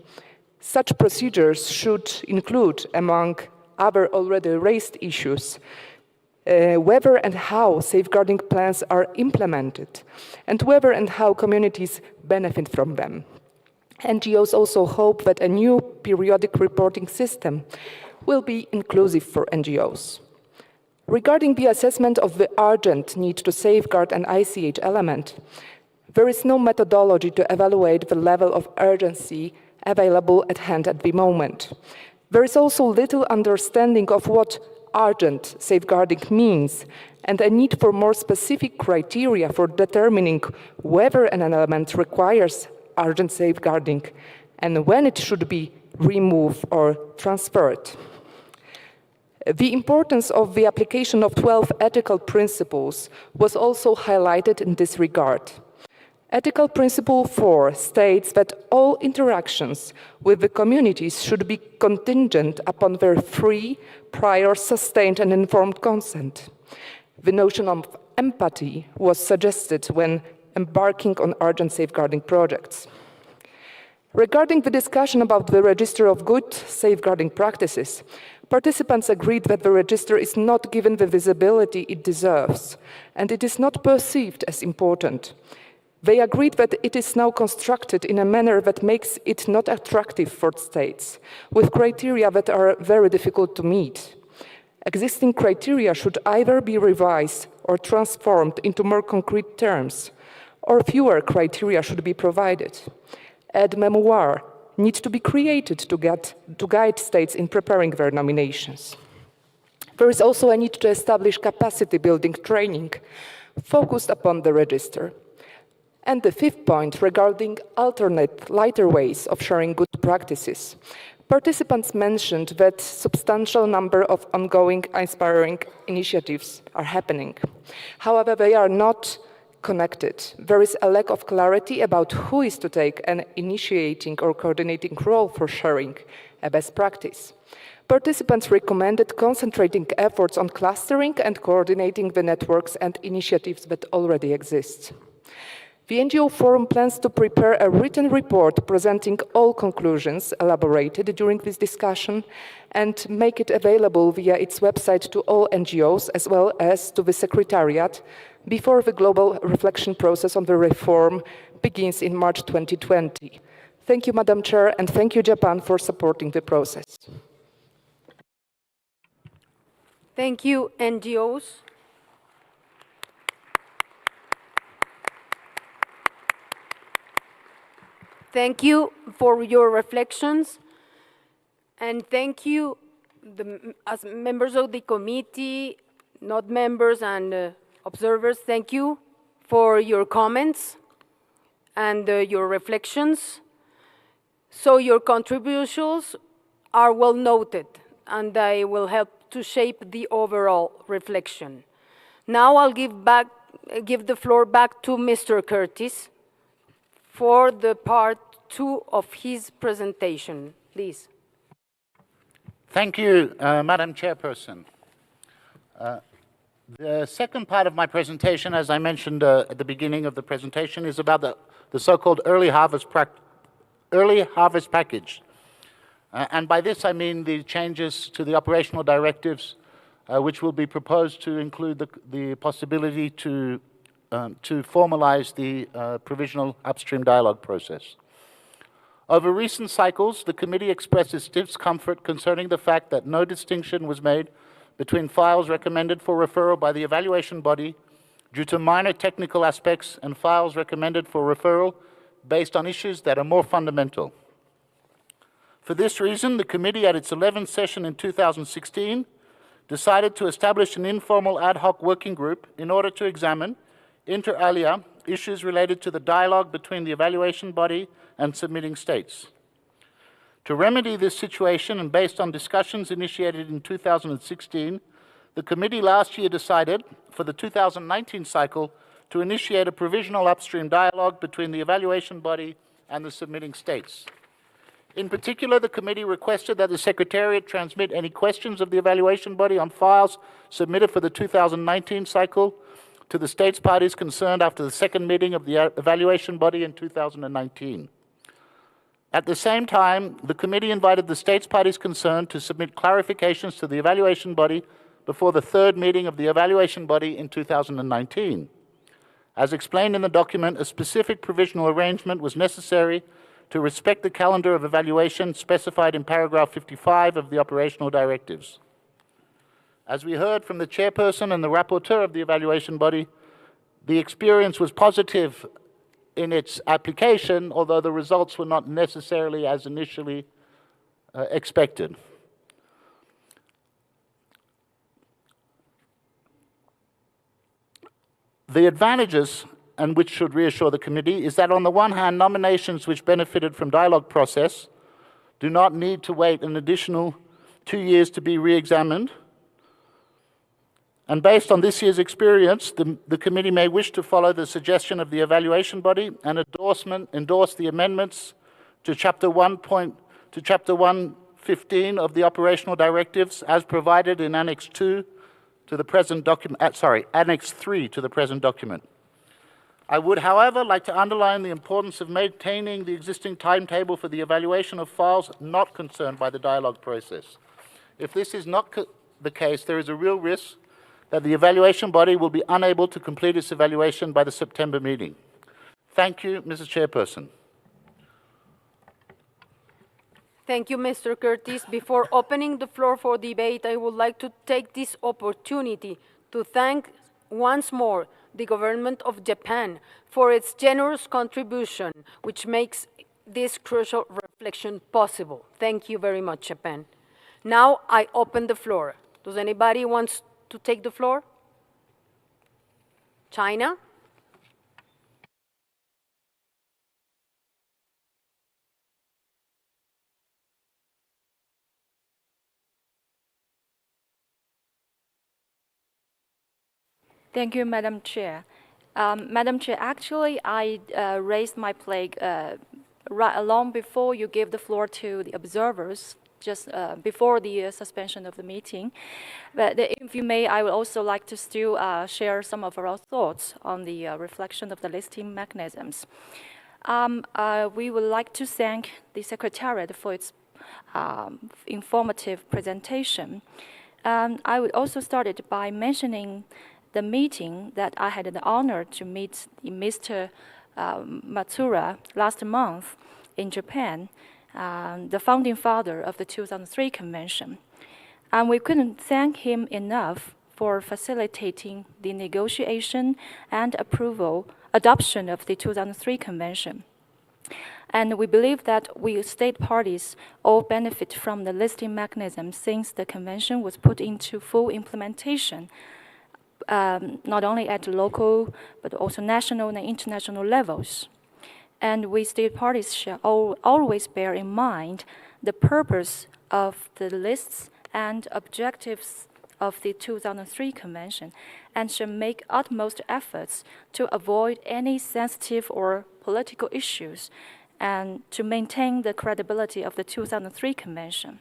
Such procedures should include, among other already raised issues, whether and how safeguarding plans are implemented, and whether and how communities benefit from them. NGOs also hope that a new periodic reporting system will be inclusive for NGOs. Regarding the assessment of the urgent need to safeguard an ICH element, there is no methodology to evaluate the level of urgency available at hand at the moment. There is also little understanding of what urgent safeguarding means and a need for more specific criteria for determining whether an element requires urgent safeguarding and when it should be removed or transferred. The importance of the application of 12 ethical principles was also highlighted in this regard. Ethical Principle 4 states that all interactions with the communities should be contingent upon their free, prior, sustained and informed consent. The notion of empathy was suggested when embarking on urgent safeguarding projects. Regarding the discussion about the register of good safeguarding practices, participants agreed that the register is not given the visibility it deserves, and it is not perceived as important. They agreed that it is now constructed in a manner that makes it not attractive for states, with criteria that are very difficult to meet. Existing criteria should either be revised or transformed into more concrete terms, or fewer criteria should be provided. Aide-memoire needs to be created to guide states in preparing their nominations. There is also a need to establish capacity-building training focused upon the register. And the fifth point, regarding alternate, lighter ways of sharing good practices. Participants mentioned that substantial number of ongoing inspiring initiatives are happening. However, they are not connected. There is a lack of clarity about who is to take an initiating or coordinating role for sharing a best practice. Participants recommended concentrating efforts on clustering and coordinating the networks and initiatives that already exist. The NGO Forum plans to prepare a written report presenting all conclusions elaborated during this discussion and make it available via its website to all NGOs as well as to the Secretariat before the global reflection process on the reform begins in March 2020. Thank you, Madam Chair, and thank you, Japan, for supporting the process. Thank you, NGOs. Thank you for your reflections, and thank you, as members of the committee, not members and observers, thank you for your comments and your reflections. So your contributions are well noted, and they will help to shape the overall reflection. Now I'll give the floor back to Mr. Curtis for the part 2 of his presentation, please. Thank you, Madam Chairperson. The second part of my presentation, as I mentioned at the beginning of the presentation, is about the so-called early harvest package. And by this I mean the changes to the operational directives, which will be proposed to include the possibility to formalize the provisional upstream dialogue process. Over recent cycles, the committee expressed its discomfort concerning the fact that no distinction was made between files recommended for referral by the evaluation body due to minor technical aspects and files recommended for referral based on issues that are more fundamental. For this reason, the committee at its 11th session in 2016 decided to establish an informal ad hoc working group in order to examine, inter alia, issues related to the dialogue between the evaluation body and submitting states. To remedy this situation, and based on discussions initiated in 2016, the committee last year decided, for the 2019 cycle, to initiate a provisional upstream dialogue between the evaluation body and the submitting states. In particular, the committee requested that the Secretariat transmit any questions of the evaluation body on files submitted for the 2019 cycle to the states parties concerned after the second meeting of the evaluation body in 2019. At the same time, the committee invited the states parties concerned to submit clarifications to the evaluation body before the third meeting of the evaluation body in 2019. As explained in the document, a specific provisional arrangement was necessary to respect the calendar of evaluation specified in paragraph 55 of the operational directives. As we heard from the chairperson and the rapporteur of the evaluation body, the experience was positive in its application, although the results were not necessarily as initially expected. The advantages, and which should reassure the committee, is that on the one hand, nominations which benefited from dialogue process do not need to wait an additional 2 years to be re-examined. And based on this year's experience, the committee may wish to follow the suggestion of the evaluation body and endorse the amendments to Chapter 115 of the operational directives as provided in Annex 2 to the present document, Annex 3 to the present document. I would, however, like to underline the importance of maintaining the existing timetable for the evaluation of files not concerned by the dialogue process. If this is not the case, there is a real risk that the evaluation body will be unable to complete its evaluation by the September meeting. Thank you, Mrs. Chairperson. Thank you, Mr. Curtis. Before opening the floor for debate, I would like to take this opportunity to thank once more the government of Japan for its generous contribution, which makes this crucial reflection possible. Thank you very much, Japan. Now I open the floor. Does anybody want to take the floor? China? Thank you, Madam Chair. Madam Chair, actually, I raised my plague right long before you gave the floor to the observers, just before the suspension of the meeting. But if you may, I would also like to still share some of our thoughts on the reflection of the listing mechanisms. We would like to thank the Secretariat for its informative presentation. I would also start by mentioning the meeting that I had the honor to meet Mr. Matsura last month in Japan, the founding father of the 2003 Convention. And we couldn't thank him enough for facilitating the negotiation and adoption of the 2003 Convention. And we believe that we state parties all benefit from the listing mechanism since the Convention was put into full implementation, not only at local, but also national and international levels. And we state parties shall always bear in mind the purpose of the lists and objectives of the 2003 Convention, and shall make utmost efforts to avoid any sensitive or political issues and to maintain the credibility of the 2003 Convention.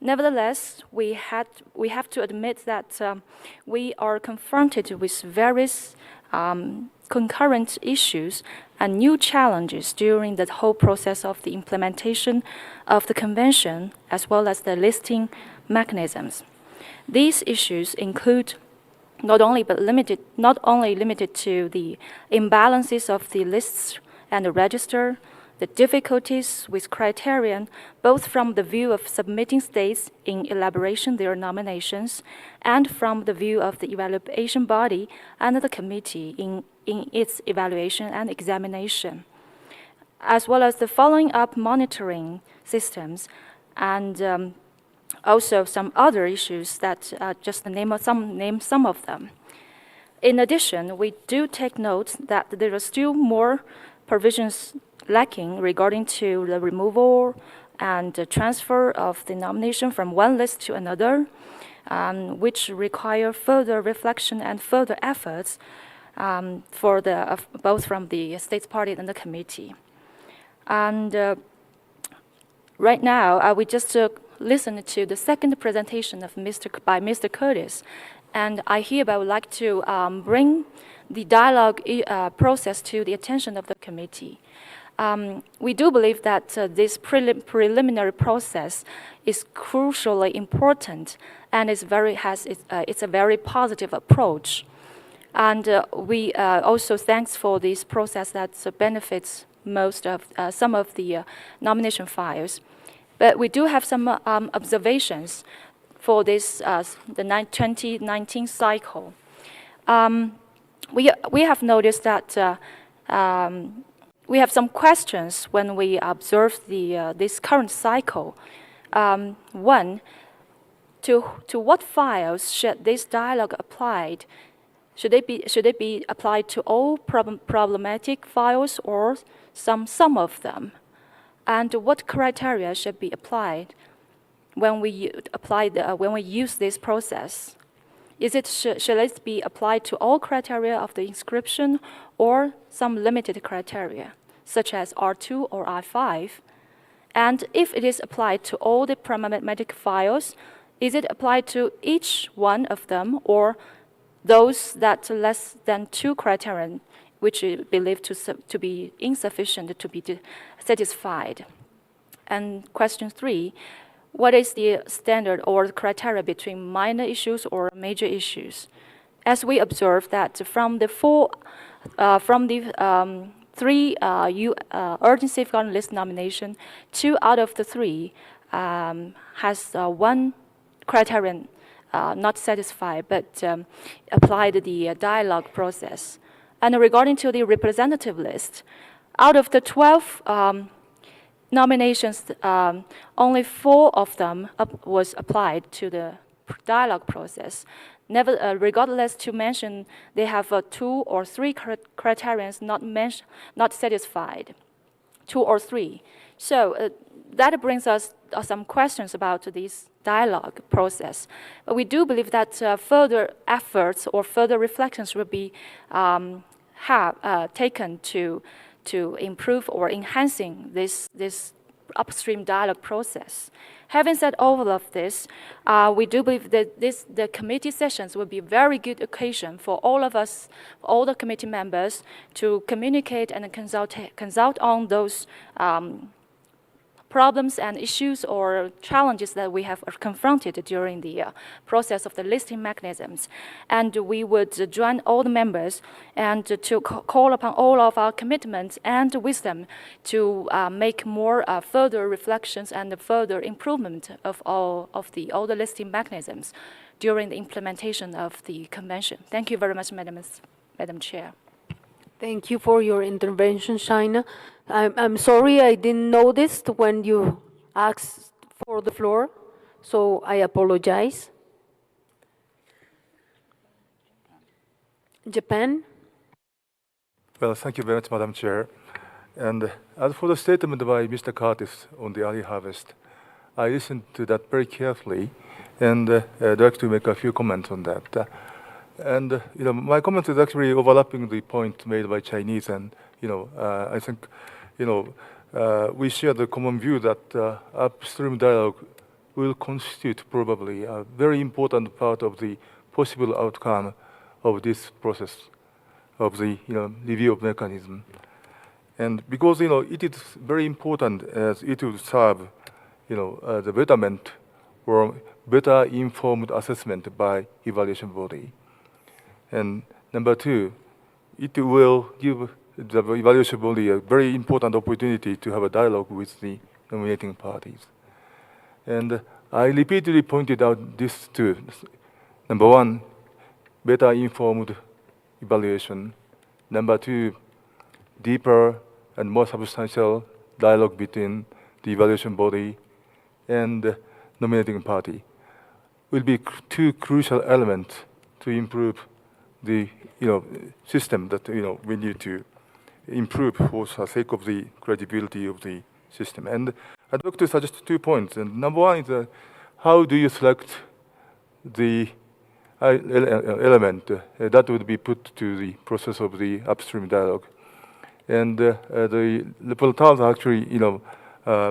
Nevertheless, we have to admit that we are confronted with various concurrent issues and new challenges during the whole process of the implementation of the Convention, as well as the listing mechanisms. These issues include not only limited to the imbalances of the lists and the register, the difficulties with criterion, both from the view of submitting states in elaboration their nominations, and from the view of the evaluation body and the committee in its evaluation and examination, as well as the following up monitoring systems, and also some other issues that just name some of them. In addition, we do take note that there are still more provisions lacking regarding to the removal and the transfer of the nomination from one list to another, which require further reflection and further efforts for both from the States Party and the committee. And right now, we just listened to the second presentation by Mr. Curtis, and I hereby would like to bring the dialogue process to the attention of the committee. We do believe that this preliminary process is crucially important and it's a very positive approach. And we also thanks for this process that benefits most of some of the nomination files. But we do have some observations for this the 2019 cycle. We have noticed that we have some questions when we observe this current cycle. One, to what files should this dialogue applied? Should it be applied to all problematic files or some of them? And what criteria should be applied when we use this process? Should it be applied to all criteria of the inscription or some limited criteria, such as R2 or R5? And if it is applied to all the programmatic files, is it applied to each one of them or those that less than 2 criteria, which is believed to be insufficient to be satisfied? And question 3, what is the standard or criteria between minor issues or major issues? As we observe that from the 3 urgent safeguarding list nomination, 2 out of the 3 has 1 criterion not satisfied, but applied the dialogue process. And regarding to the representative list, out of the 12 nominations, only 4 of them was applied to the dialogue process. Regardless to mention, they have 2 or 3 criteria not satisfied, 2 or 3. So that brings us some questions about this dialogue process. But we do believe that further efforts or further reflections will be taken to improve or enhancing this upstream dialogue process. Having said all of this, we do believe that the committee sessions will be a very good occasion for all of us, all the committee members, to communicate and consult on those problems and issues or challenges that we have confronted during the process of the listing mechanisms. And we would join all the members and to call upon all of our commitments and wisdom to make more further reflections and further improvement of all the listing mechanisms during the implementation of the convention. Thank you very much, Madam Chair. Thank you for your intervention, Shaina. I'm sorry I didn't notice when you asked for the floor, so I apologize. Japan? Well, thank you very much, Madam Chair. And as for the statement by Mr. Curtis on the early harvest, I listened to that very carefully, and I'd like to make a few comments on that. And my comment is actually overlapping the point made by Chinese, and I think we share the common view that upstream dialogue will constitute probably a very important part of the possible outcome of this process of the review of mechanism. And because it is very important, as it will serve the betterment or better informed assessment by evaluation body. And number 2, it will give the evaluation body a very important opportunity to have a dialogue with the nominating parties. And I repeatedly pointed out this too. Number 1, better informed evaluation. Number 2, deeper and more substantial dialogue between the evaluation body and the nominating party will be 2 crucial elements to improve the system that we need to improve for the sake of the credibility of the system. And I'd like to suggest 2 points. And number 1 is how do you select the element that would be put to the process of the upstream dialogue? And the rapporteurs actually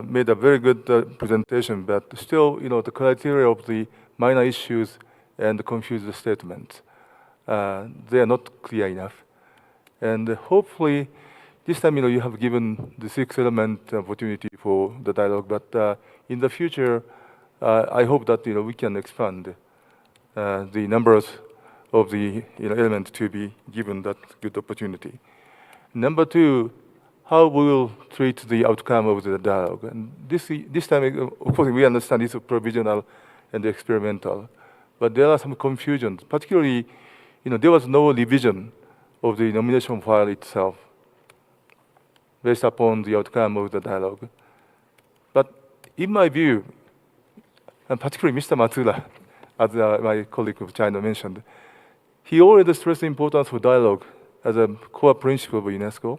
made a very good presentation, but still the criteria of the minor issues and confused statements, they are not clear enough. And hopefully this time you have given the 6 element opportunity for the dialogue, but in the future I hope that we can expand the numbers of the elements to be given that good opportunity. Number 2, how we will treat the outcome of the dialogue. And this time, of course, we understand it's provisional and experimental, but there are some confusions. Particularly, there was no revision of the nomination file itself based upon the outcome of the dialogue. But in my view, and particularly Mr. Matsuda, as my colleague of China mentioned, he already stressed the importance of dialogue as a core principle of UNESCO.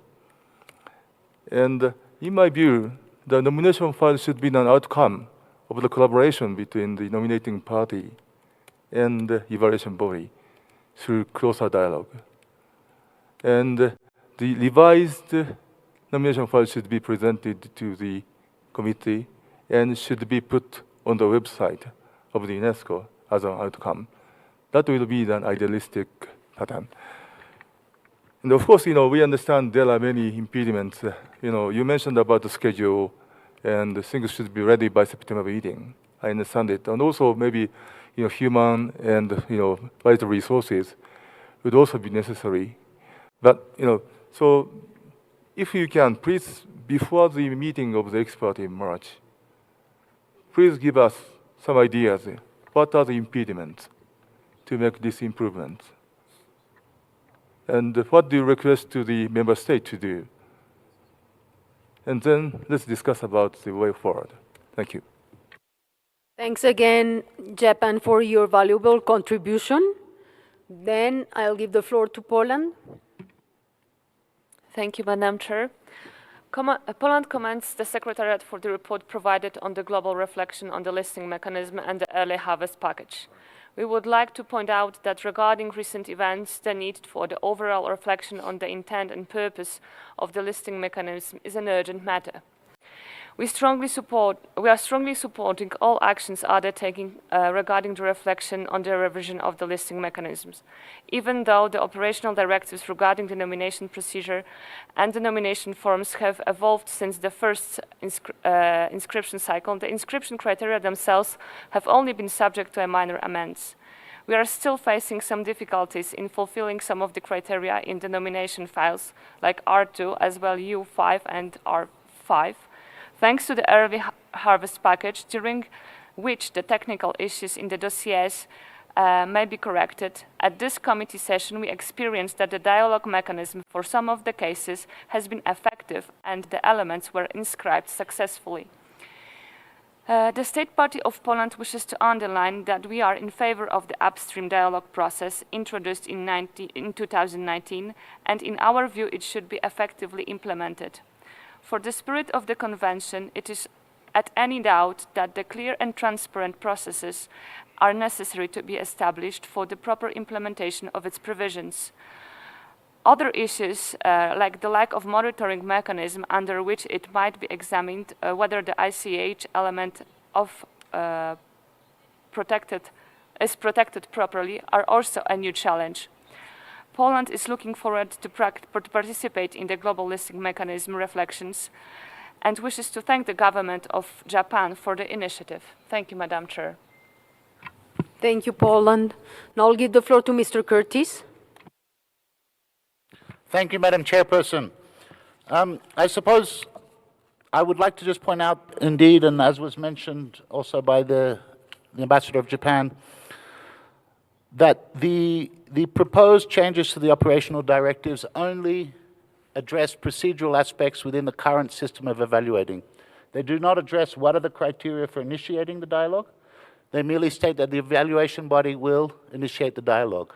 And in my view, the nomination file should be an outcome of the collaboration between the nominating party and the evaluation body through closer dialogue. And the revised nomination file should be presented to the committee and should be put on the website of the UNESCO as an outcome. That will be an idealistic pattern. And of course, we understand there are many impediments. You mentioned about the schedule and things should be ready by September meeting. I understand it. And also maybe, human and, vital resources would also be necessary. But, so if you can, please, before the meeting of the expert in March, please give us some ideas. What are the impediments to make this improvement? And what do you request to the member state to do? And then let's discuss about the way forward. Thank you. Thanks again, Japan, for your valuable contribution. Then I'll give the floor to Poland. Thank you, Madam Chair. Poland commends the Secretariat for the report provided on the global reflection on the listing mechanism and the early harvest package. We would like to point out that regarding recent events, the need for the overall reflection on the intent and purpose of the listing mechanism is an urgent matter. We are strongly supporting all actions undertaken regarding the reflection on the revision of the listing mechanisms, even though the operational directives regarding the nomination procedure and the nomination forms have evolved since the first inscription cycle. The inscription criteria themselves have only been subject to a minor amends. We are still facing some difficulties in fulfilling some of the criteria in the nomination files, like R2 as well U5 and R5. Thanks to the early harvest package, during which the technical issues in the dossiers may be corrected, at this committee session we experienced that the dialogue mechanism for some of the cases has been effective and the elements were inscribed successfully. The State Party of Poland wishes to underline that we are in favor of the upstream dialogue process introduced in 2019, and in our view it should be effectively implemented. For the spirit of the Convention, it is at any doubt that the clear and transparent processes are necessary to be established for the proper implementation of its provisions. Other issues, like the lack of monitoring mechanism under which it might be examined whether the ICH element of is protected properly, are also a new challenge. Poland is looking forward to participate in the global listing mechanism reflections and wishes to thank the government of Japan for the initiative. Thank you, Madam Chair. Thank you, Poland. Now I'll give the floor to Mr. Curtis. Thank you, Madam Chairperson. I suppose I would like to just point out, indeed, and as was mentioned also by the Ambassador of Japan, that the proposed changes to the operational directives only address procedural aspects within the current system of evaluating. They do not address what are the criteria for initiating the dialogue. They merely state that the evaluation body will initiate the dialogue.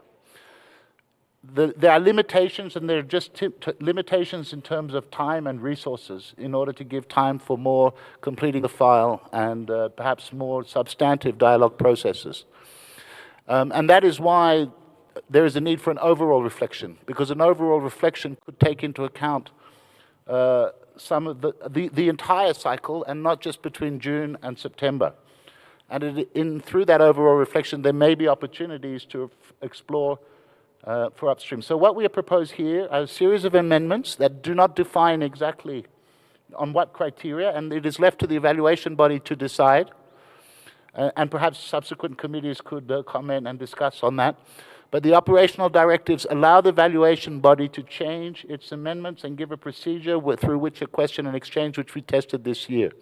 There are limitations, and there are just limitations in terms of time and resources in order to give time for more completing the file and perhaps more substantive dialogue processes. And that is why there is a need for an overall reflection, because an overall reflection could take into account some of the entire cycle and not just between June and September. And through that overall reflection, there may be opportunities to explore for upstream. So what we propose here are a series of amendments that do not define exactly on what criteria, and it is left to the evaluation body to decide. And perhaps subsequent committees could comment and discuss on that. But the operational directives allow the evaluation body to change its amendments and give a procedure through which a question and exchange, which we tested this year.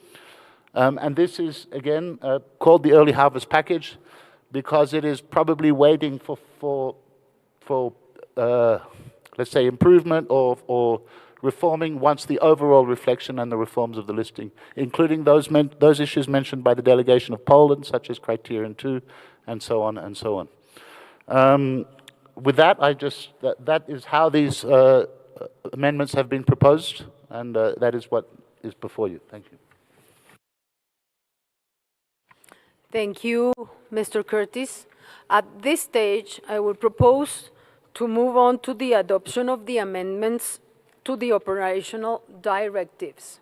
And this is, again, called the early harvest package because it is probably waiting for let's say, improvement or reforming once the overall reflection and the reforms of the listing, including those issues mentioned by the delegation of Poland, such as Criterion 2, and so on and so on. With that, that is how these amendments have been proposed, and that is what is before you. Thank you. Thank you, Mr. Curtis. At this stage, I will propose to move on to the adoption of the amendments to the operational directives,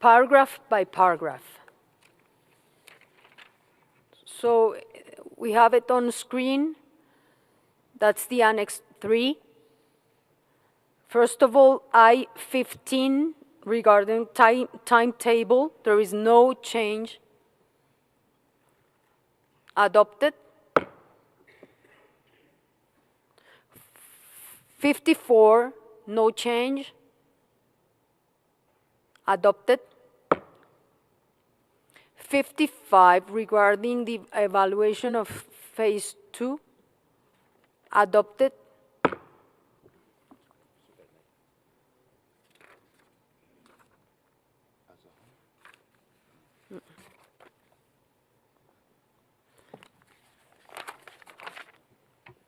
paragraph by paragraph. So we have it on screen. That's the Annex 3. First of all, I-15 regarding timetable, there is no change. Adopted. 54, no change. Adopted. 55 regarding the evaluation of phase 2. Adopted.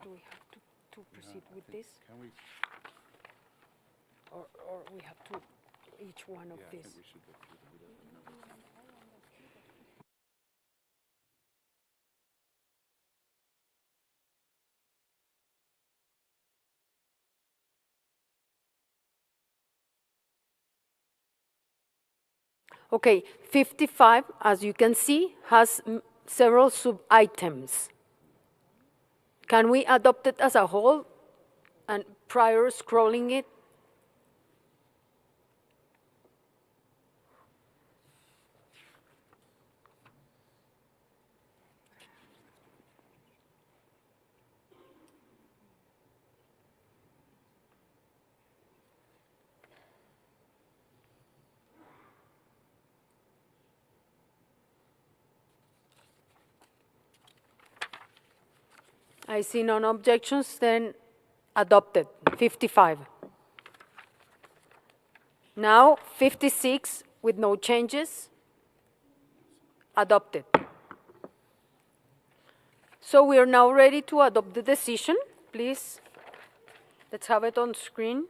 Do we have to proceed with this? Can we? Or we have to each one of these? Okay, 55, as you can see, has several sub-items. Can we adopt it as a whole and prior scrolling it? I see none objections, then adopted. 55. Now 56 with no changes. Adopted. So we are now ready to adopt the decision. Please, let's have it on screen.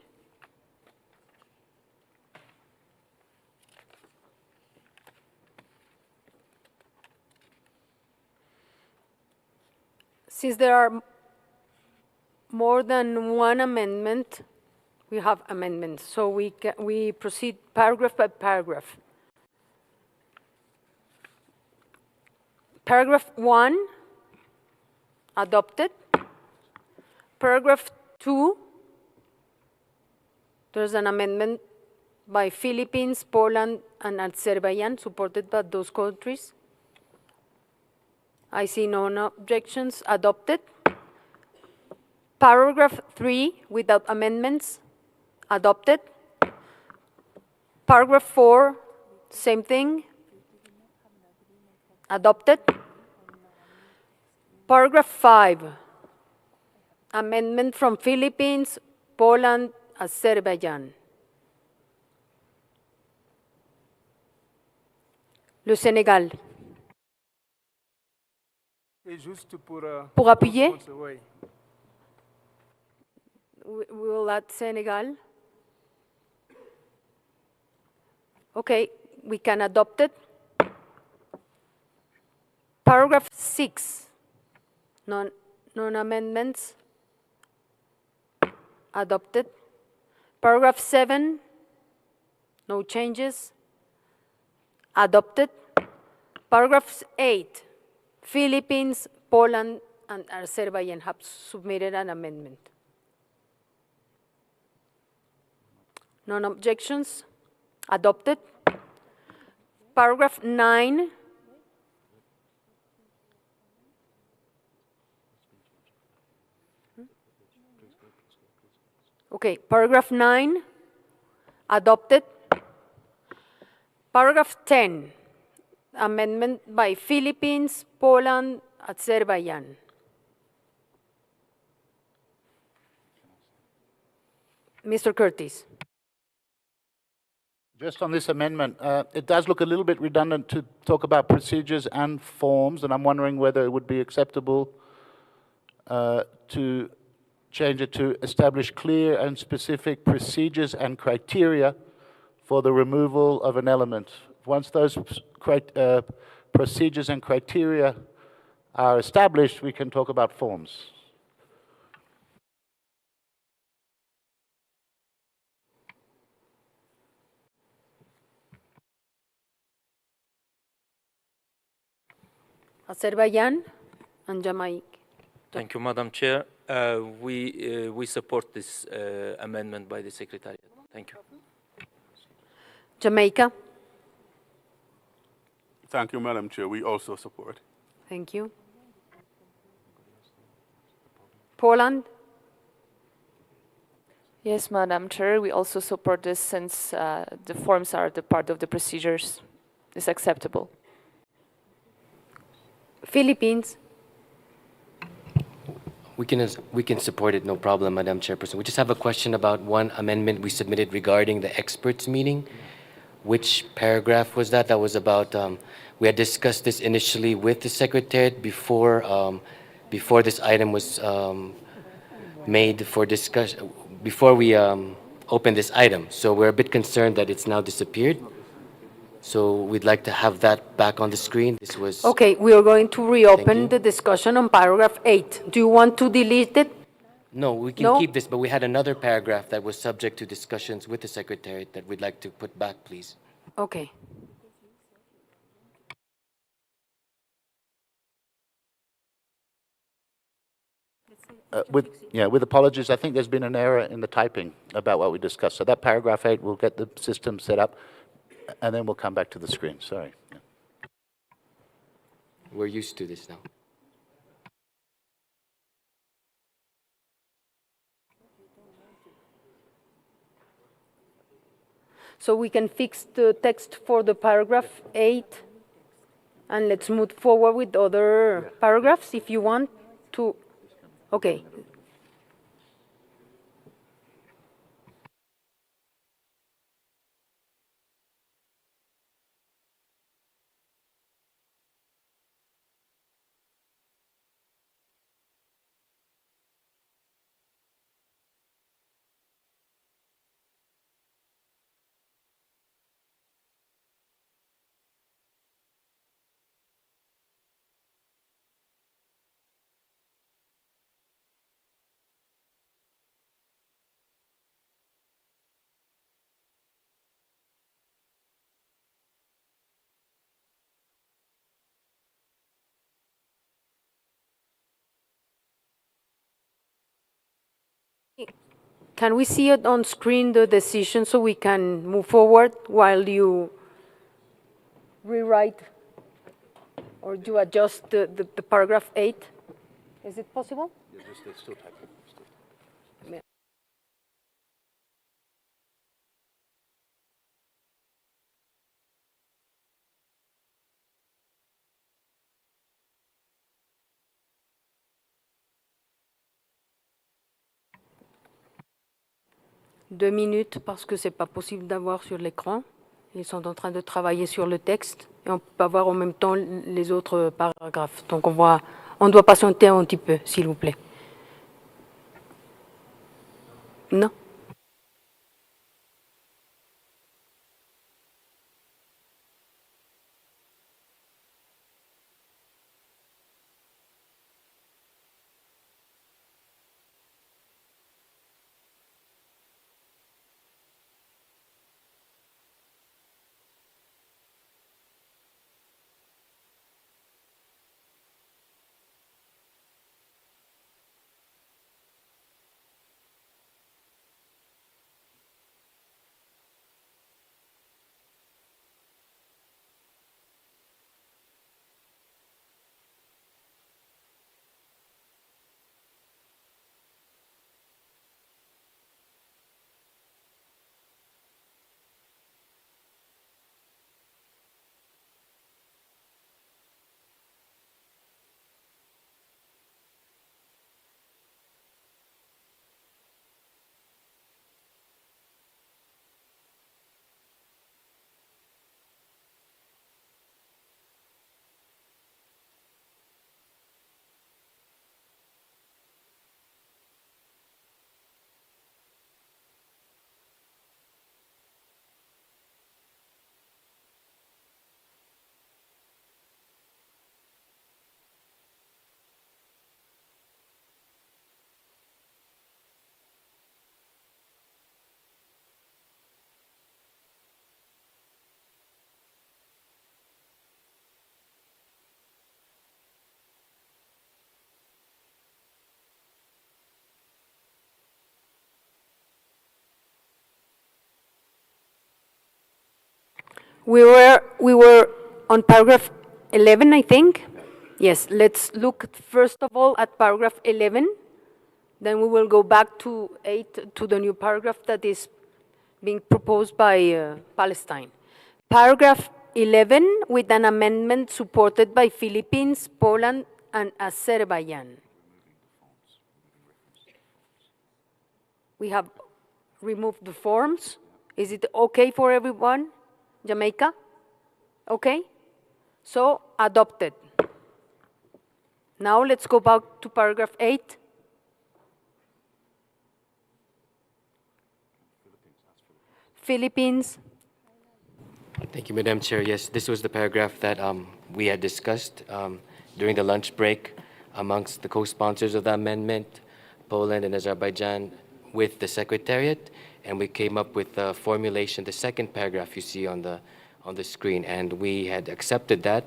Since there are more than one amendment, we have amendments, so we proceed paragraph by paragraph. Paragraph 1, adopted. Paragraph 2, there's an amendment by Philippines, Poland, and Azerbaijan, supported by those countries. I see no objections. Adopted. Paragraph 3, without amendments. Adopted. Paragraph 4, same thing. Adopted. Paragraph 5, amendment from Philippines, Poland, Azerbaijan. Le Sénégal. Et juste Pour appuyer, oui. we will add Senegal. Okay, we can adopt it. Paragraph 6, non-amendments. Adopted. Paragraph 7, no changes. Adopted. Paragraph 8, Philippines, Poland, and Azerbaijan have submitted an amendment. None objections. Adopted. Paragraph 9. Okay, paragraph 9. Adopted. Paragraph 10. Amendment by Philippines, Poland, Azerbaijan. Mr. Curtis. Just on this amendment, it does look a little bit redundant to talk about procedures and forms, and I'm wondering whether it would be acceptable to change it to establish clear and specific procedures and criteria for the removal of an element. Once those procedures and criteria are established, we can talk about forms. Azerbaijan and Jamaica. Thank you, Madam Chair. We support this amendment by the Secretariat. Thank you. Jamaica. Thank you, Madam Chair. We also support. Thank you. Poland. Yes, Madam Chair, we also support this since the forms are the part of the procedures. It's acceptable. Philippines. We can support it, no problem, Madam Chairperson. We just have a question about one amendment we submitted regarding the experts meeting. Which paragraph was that? That was about, we had discussed this initially with the Secretariat before this item was made for discussion, before we opened this item. So we're a bit concerned that it's now disappeared. So we'd like to have that back on the screen. This was... Okay, we are going to reopen the discussion on paragraph 8. Do you want to delete it? No, we can keep this, but we had another paragraph that was subject to discussions with the Secretariat that we'd like to put back, please. Okay. With apologies, I think there's been an error in the typing about what we discussed. So that paragraph 8, we'll get the system set up, and then we'll come back to the screen. Sorry. Yeah. We're used to this now. So we can fix the text for the paragraph 8, and let's move forward with other paragraphs if you want to. Okay. Can we see it on screen, the decision, so we can move forward while you rewrite or you adjust the paragraph 8? Is it possible? Let's still type it. Deux minutes parce que c'est pas possible d'avoir sur l'écran. Ils sont en train de travailler sur le texte et on peut pas voir en même temps les autres paragraphes. Donc on doit patienter un petit peu, s'il vous plaît. Non? We were on paragraph 11, I think. Yes, let's look first of all at paragraph 11. Then we will go back to 8, to the new paragraph that is being proposed by Palestine. Paragraph 11 with an amendment supported by Philippines, Poland, and Azerbaijan. We have removed the forms. Is it okay for everyone? Jamaica? Okay? So, adopted. Now let's go back to paragraph 8. Philippines. Thank you, Madam Chair. Yes, this was the paragraph that we had discussed during the lunch break amongst the co-sponsors of the amendment, Poland and Azerbaijan, with the Secretariat, and we came up with the formulation, the second paragraph you see on the screen, and we had accepted that.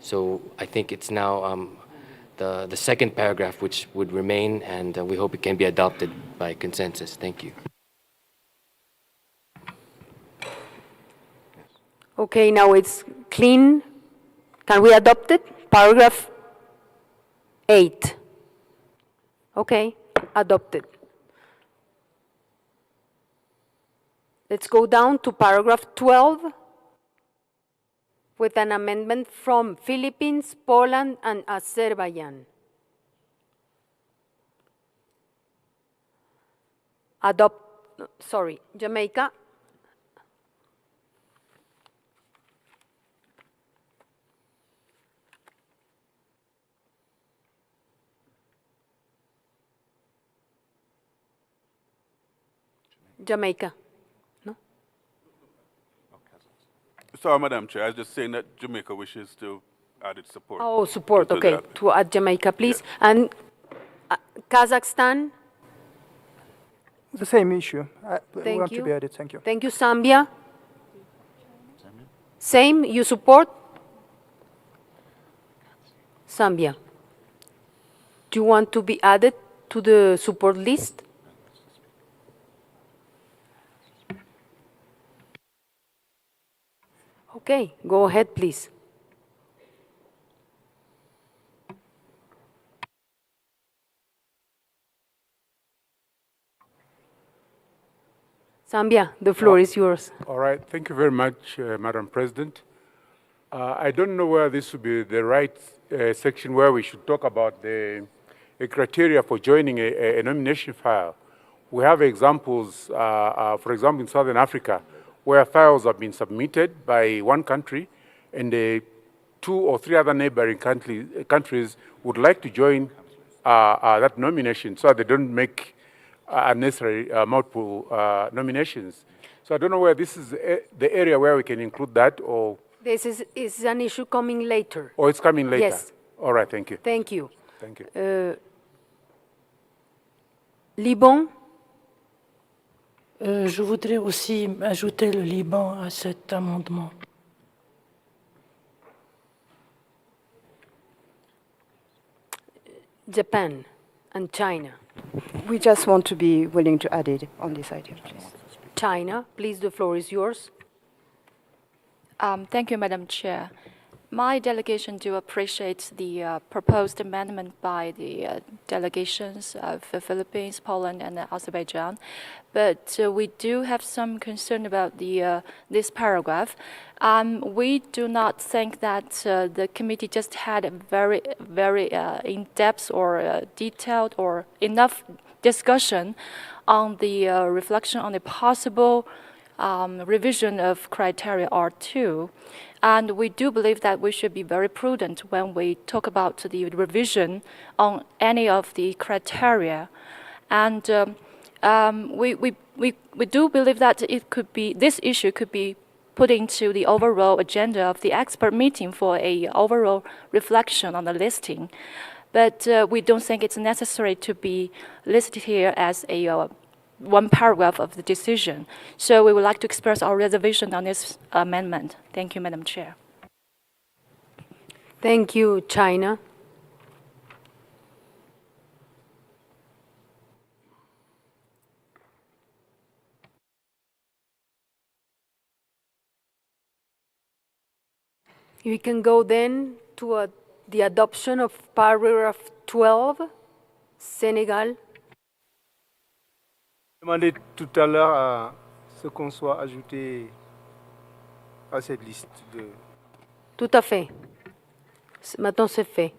So I think it's now the second paragraph which would remain, and we hope it can be adopted by consensus. Thank you. Okay, now it's clean. Can we adopt it? Paragraph 8. Okay, adopted. Let's go down to paragraph 12 with an amendment from Philippines, Poland, and Azerbaijan. Jamaica. Jamaica. No? Sorry, Madam Chair, I was just saying that Jamaica wishes to add its support. Oh, support, to okay. that. To add Jamaica, please. And Kazakhstan? The same issue. We Thank want you. to be added. Thank you. Thank you, Zambia. Same, you support? Zambia. Do you want to be added to the support list? Okay, go ahead, please. Zambia, the floor is yours. All right. Thank you very much, Madam President. I don't know where this would be the right section where we should talk about the criteria for joining a nomination file. We have examples, for example, in Southern Africa, where files have been submitted by one country and 2 or 3 other neighboring countries would like to join that nomination so they don't make unnecessary multiple nominations. So I don't know where this is the area where we can include that, or... This is an issue coming later. Oh, it's coming later? Yes. All right, thank you. Thank you. Thank you. Liban? Je voudrais aussi ajouter le Liban à cet amendement. Japan and China. We just want to be willing to add it on this item, please. China, please, the floor is yours. Thank you, Madam Chair. My delegation do appreciate the proposed amendment by the delegations of the Philippines, Poland, and Azerbaijan, but we do have some concern about this paragraph. We do not think that the committee just had a very in-depth or detailed or enough discussion on the reflection on the possible revision of criteria R2. And we do believe that we should be very prudent when we talk about the revision on any of the criteria. And we do believe that this issue could be put into the overall agenda of the expert meeting for a overall reflection on the listing. But we don't think it's necessary to be listed here as a one paragraph of the decision. So we would like to express our reservation on this amendment. Thank you, Madam Chair. Thank you, China. We can go then to the adoption of paragraph 12, Sénégal. Demandé tout à l'heure à ce qu'on soit ajouté à cette liste de... Tout à fait. Maintenant, c'est fait.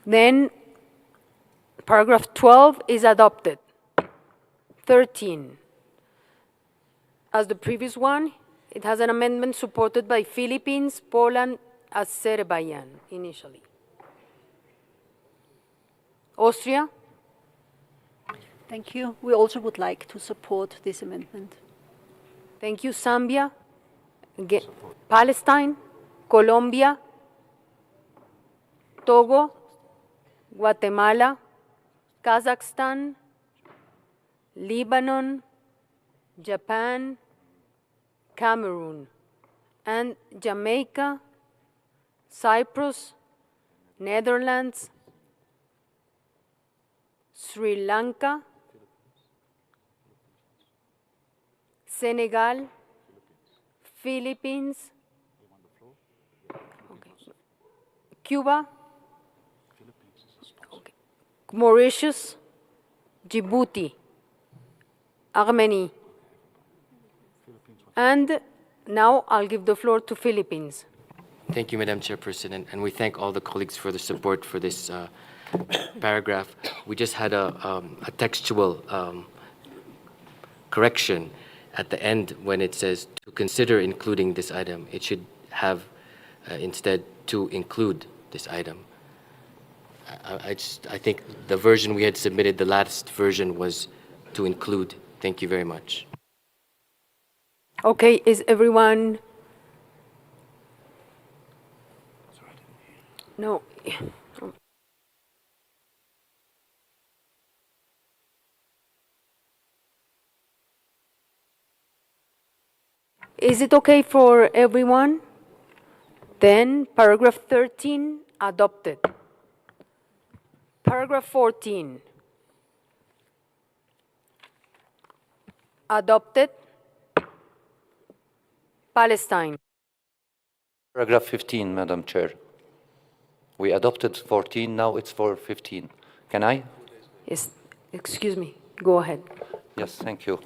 Then, paragraph 12 is adopted. 13. As the previous one, it has an amendment supported by Philippines, Poland, Azerbaijan initially. Austria? Thank you. We also would like to support this amendment. Thank you. Zambia? Again, Palestine? Colombia? Togo? Guatemala? Kazakhstan? Lebanon? Japan? Cameroon? And Jamaica? Cyprus? Netherlands? Sri Lanka? Senegal, Philippines, okay. Cuba, okay. Mauritius, Djibouti, Armenia, and now I'll give the floor to Philippines. Thank you, Madam Chairperson, and we thank all the colleagues for the support for this paragraph. We just had a textual correction at the end when it says to consider including this item. It should have instead to include this item. I think the version we had submitted, the last version was to include. Thank you very much. Okay, is everyone? No. Is it okay for everyone? Then paragraph 13 adopted. Paragraph 14 adopted. Palestine. Paragraph 15, Madam Chair. We adopted 14, now it's for 15. Can I? Yes, excuse me, go ahead. Yes, thank you.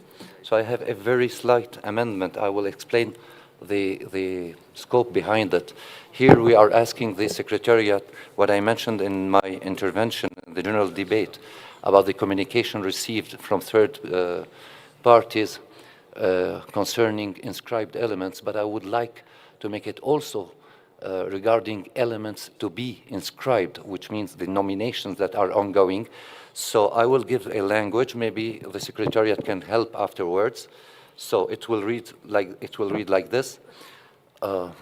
So I have a very slight amendment. I will explain the scope behind it. Here we are asking the Secretariat what I mentioned in my intervention in the general debate about the communication received from third parties concerning inscribed elements, but I would like to make it also regarding elements to be inscribed, which means the nominations that are ongoing. So I will give a language, maybe the Secretariat can help afterwards. So it will read like this,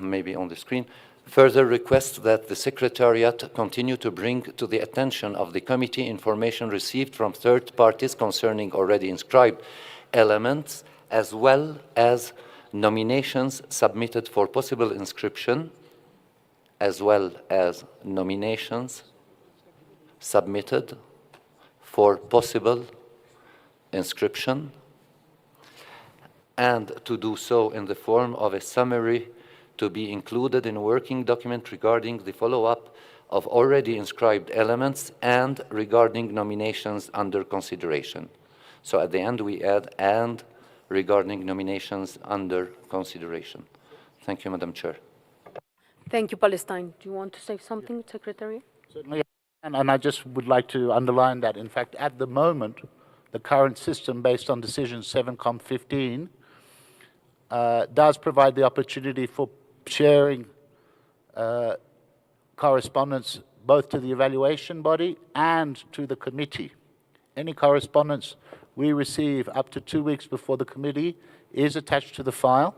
maybe on the screen. Further request that the Secretariat continue to bring to the attention of the committee information received from third parties concerning already inscribed elements, as well as nominations submitted for possible inscription, as well as nominations submitted for possible inscription, and to do so in the form of a summary to be included in a working document regarding the follow-up of already inscribed elements and regarding nominations under consideration. So at the end we add "and regarding nominations under consideration." Thank you, Madam Chair. Thank you, Palestine. Do you want to say something, Secretary? Certainly, and I just would like to underline that, in fact, at the moment, the current system based on decision 7-15 does provide the opportunity for sharing correspondence both to the evaluation body and to the committee. Any correspondence we receive up to 2 weeks before the committee is attached to the file.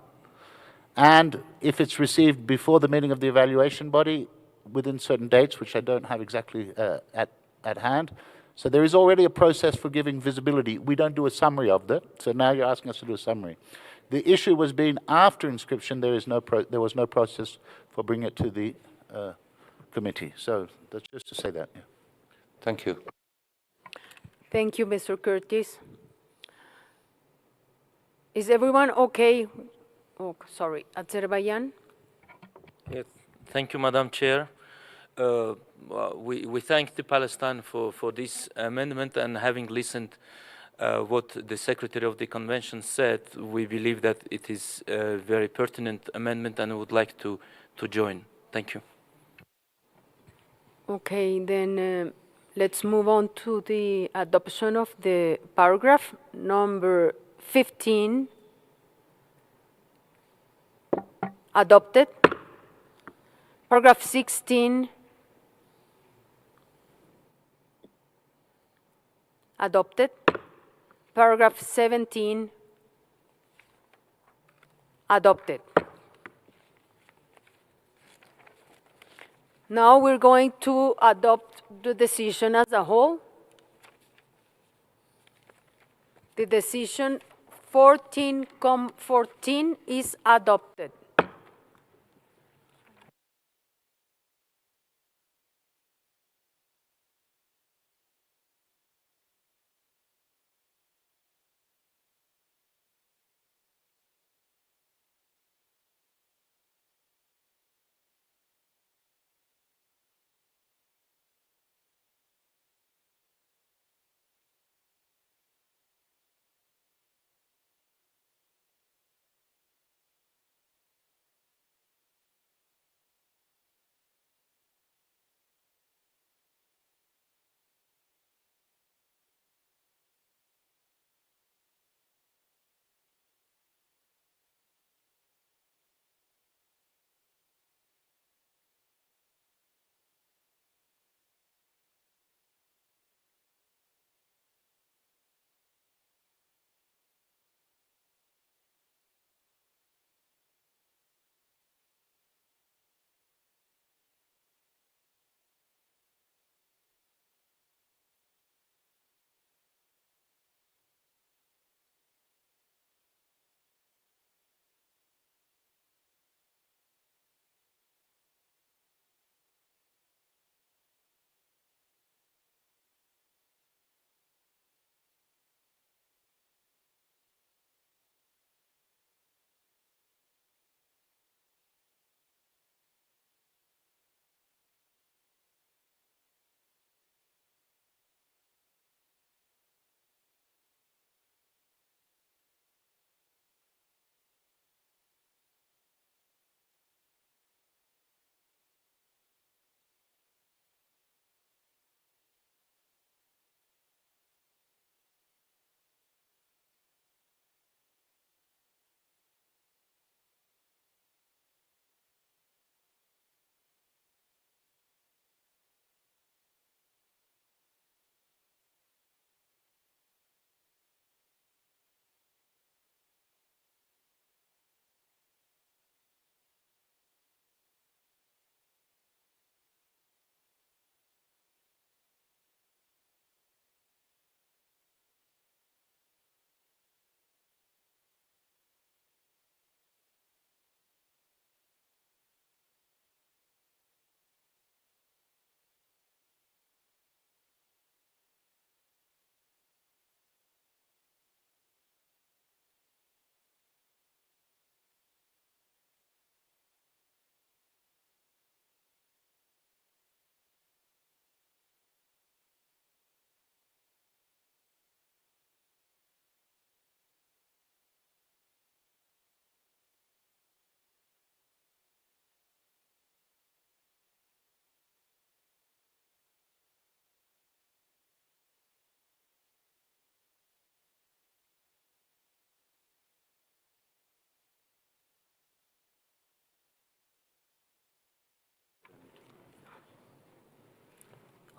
And if it's received before the meeting of the evaluation body, within certain dates, which I don't have exactly at hand. So there is already a process for giving visibility. We don't do a summary of that, so now you're asking us to do a summary. The issue was being after inscription, there was no process for bringing it to the committee. So that's just to say that. Yeah. Thank you. Thank you, Mr. Curtis. Is everyone okay? Oh, sorry, Azerbaijan? Thank you, Madam Chair. We thank the Palestine for this amendment, and having listened what the Secretary of the Convention said, we believe that it is a very pertinent amendment and would like to join. Thank you. Okay, then let's move on to the adoption of the paragraph number 15. Adopted. Paragraph 16. Adopted. Paragraph 17. Adopted. Now we're going to adopt the decision as a whole. The decision 14 is adopted.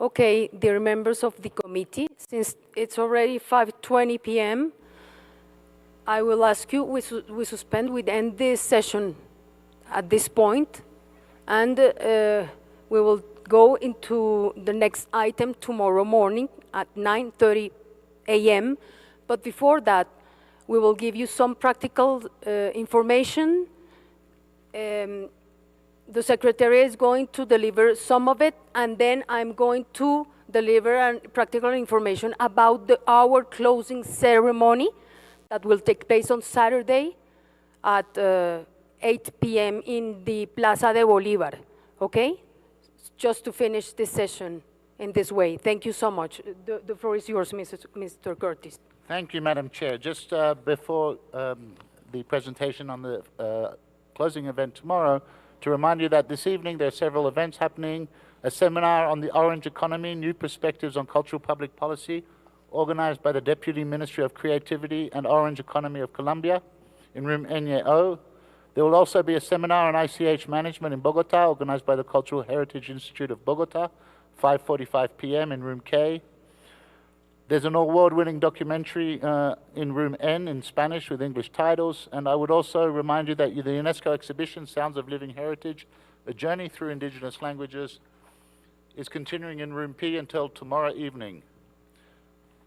Okay, dear members of the committee, since it's already 5:20 p.m., I will ask you, we end this session at this point, and we will go into the next item tomorrow morning at 9:30 a.m. But before that, we will give you some practical information. The Secretary is going to deliver some of it, and then I'm going to deliver practical information about our closing ceremony that will take place on Saturday at 8 p.m. in the Plaza de Bolívar. okay? Just to finish this session in this way. Thank you so much. The floor is yours, Mr. Curtis. Thank you, Madam Chair. Just before the presentation on the closing event tomorrow, to remind you that this evening there are several events happening. A seminar on the Orange Economy, New Perspectives on Cultural Public Policy, organized by the Deputy Ministry of Creativity and Orange Economy of Colombia in room NO. There will also be a seminar on ICH management in Bogota, organized by the Cultural Heritage Institute of Bogota, 5:45 p.m. in room K. There's an award-winning documentary in room N in Spanish with English titles. And I would also remind you that the UNESCO exhibition, Sounds of Living Heritage, A Journey Through Indigenous Languages, is continuing in room P until tomorrow evening.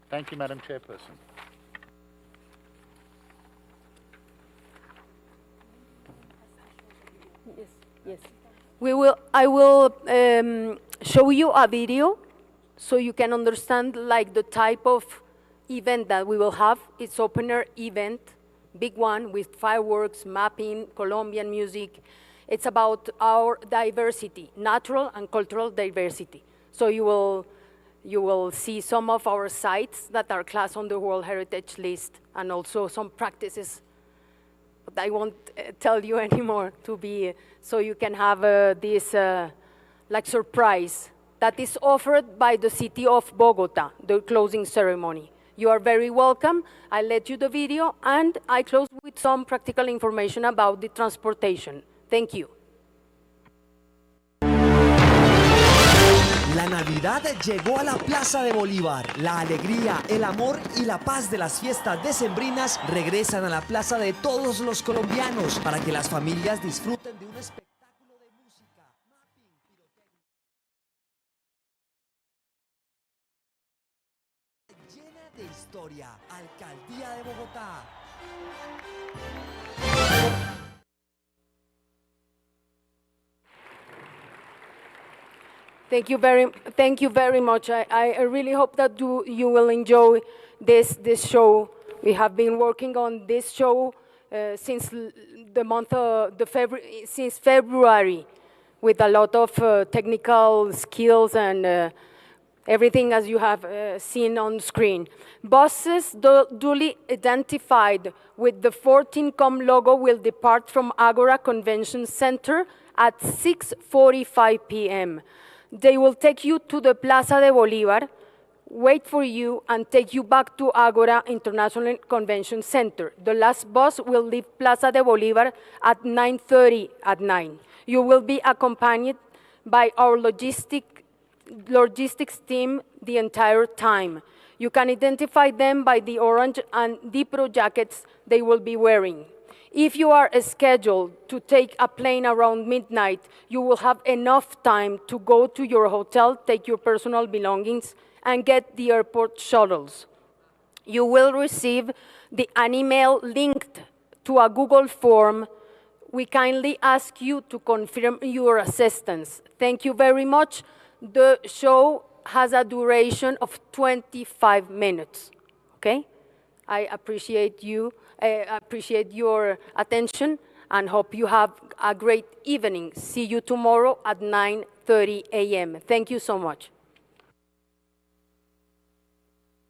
Thank you, Madam Chairperson. Yes. I will show you a video so you can understand like the type of event that we will have. It's open-air event, big one with fireworks, mapping, Colombian music. It's about our diversity, natural and cultural diversity. So you will see some of our sites that are classed on the World Heritage List and also some practices. But I won't tell you anymore so you can have this like surprise that is offered by the city of Bogota, the closing ceremony. You are very welcome. I let you the video and I close with some practical information about the transportation. Thank you. La Navidad llegó a la Plaza de Bolívar. La alegría, el amor y la paz de las fiestas decembrinas regresan a la plaza de todos los colombianos para que las familias disfruten de un espectáculo de música, mapping, pirotecnia, llena de historia. Alcaldía de Bogotá. Thank you very much. I really hope that you will enjoy this show. We have been working on this show since the month of since February, with a lot of technical skills and everything as you have seen on screen. Buses duly identified with the 14Com logo will depart from Agora Convention Center at 6:45 p.m. They will take you to the Plaza de Bolívar, wait for you, and take you back to Agora International Convention Center. The last bus will leave Plaza de Bolívar at 9:30 at night. You will be accompanied by our logistics team the entire time. You can identify them by the orange and Dipro jackets they will be wearing. If you are scheduled to take a plane around midnight, you will have enough time to go to your hotel, take your personal belongings, and get the airport shuttles. You will receive an email linked to a Google form. We kindly ask you to confirm your assistance. Thank you very much. The show has a duration of 25 minutes, okay? I appreciate your attention and hope you have a great evening. See you tomorrow at 9:30 a.m. Thank you so much.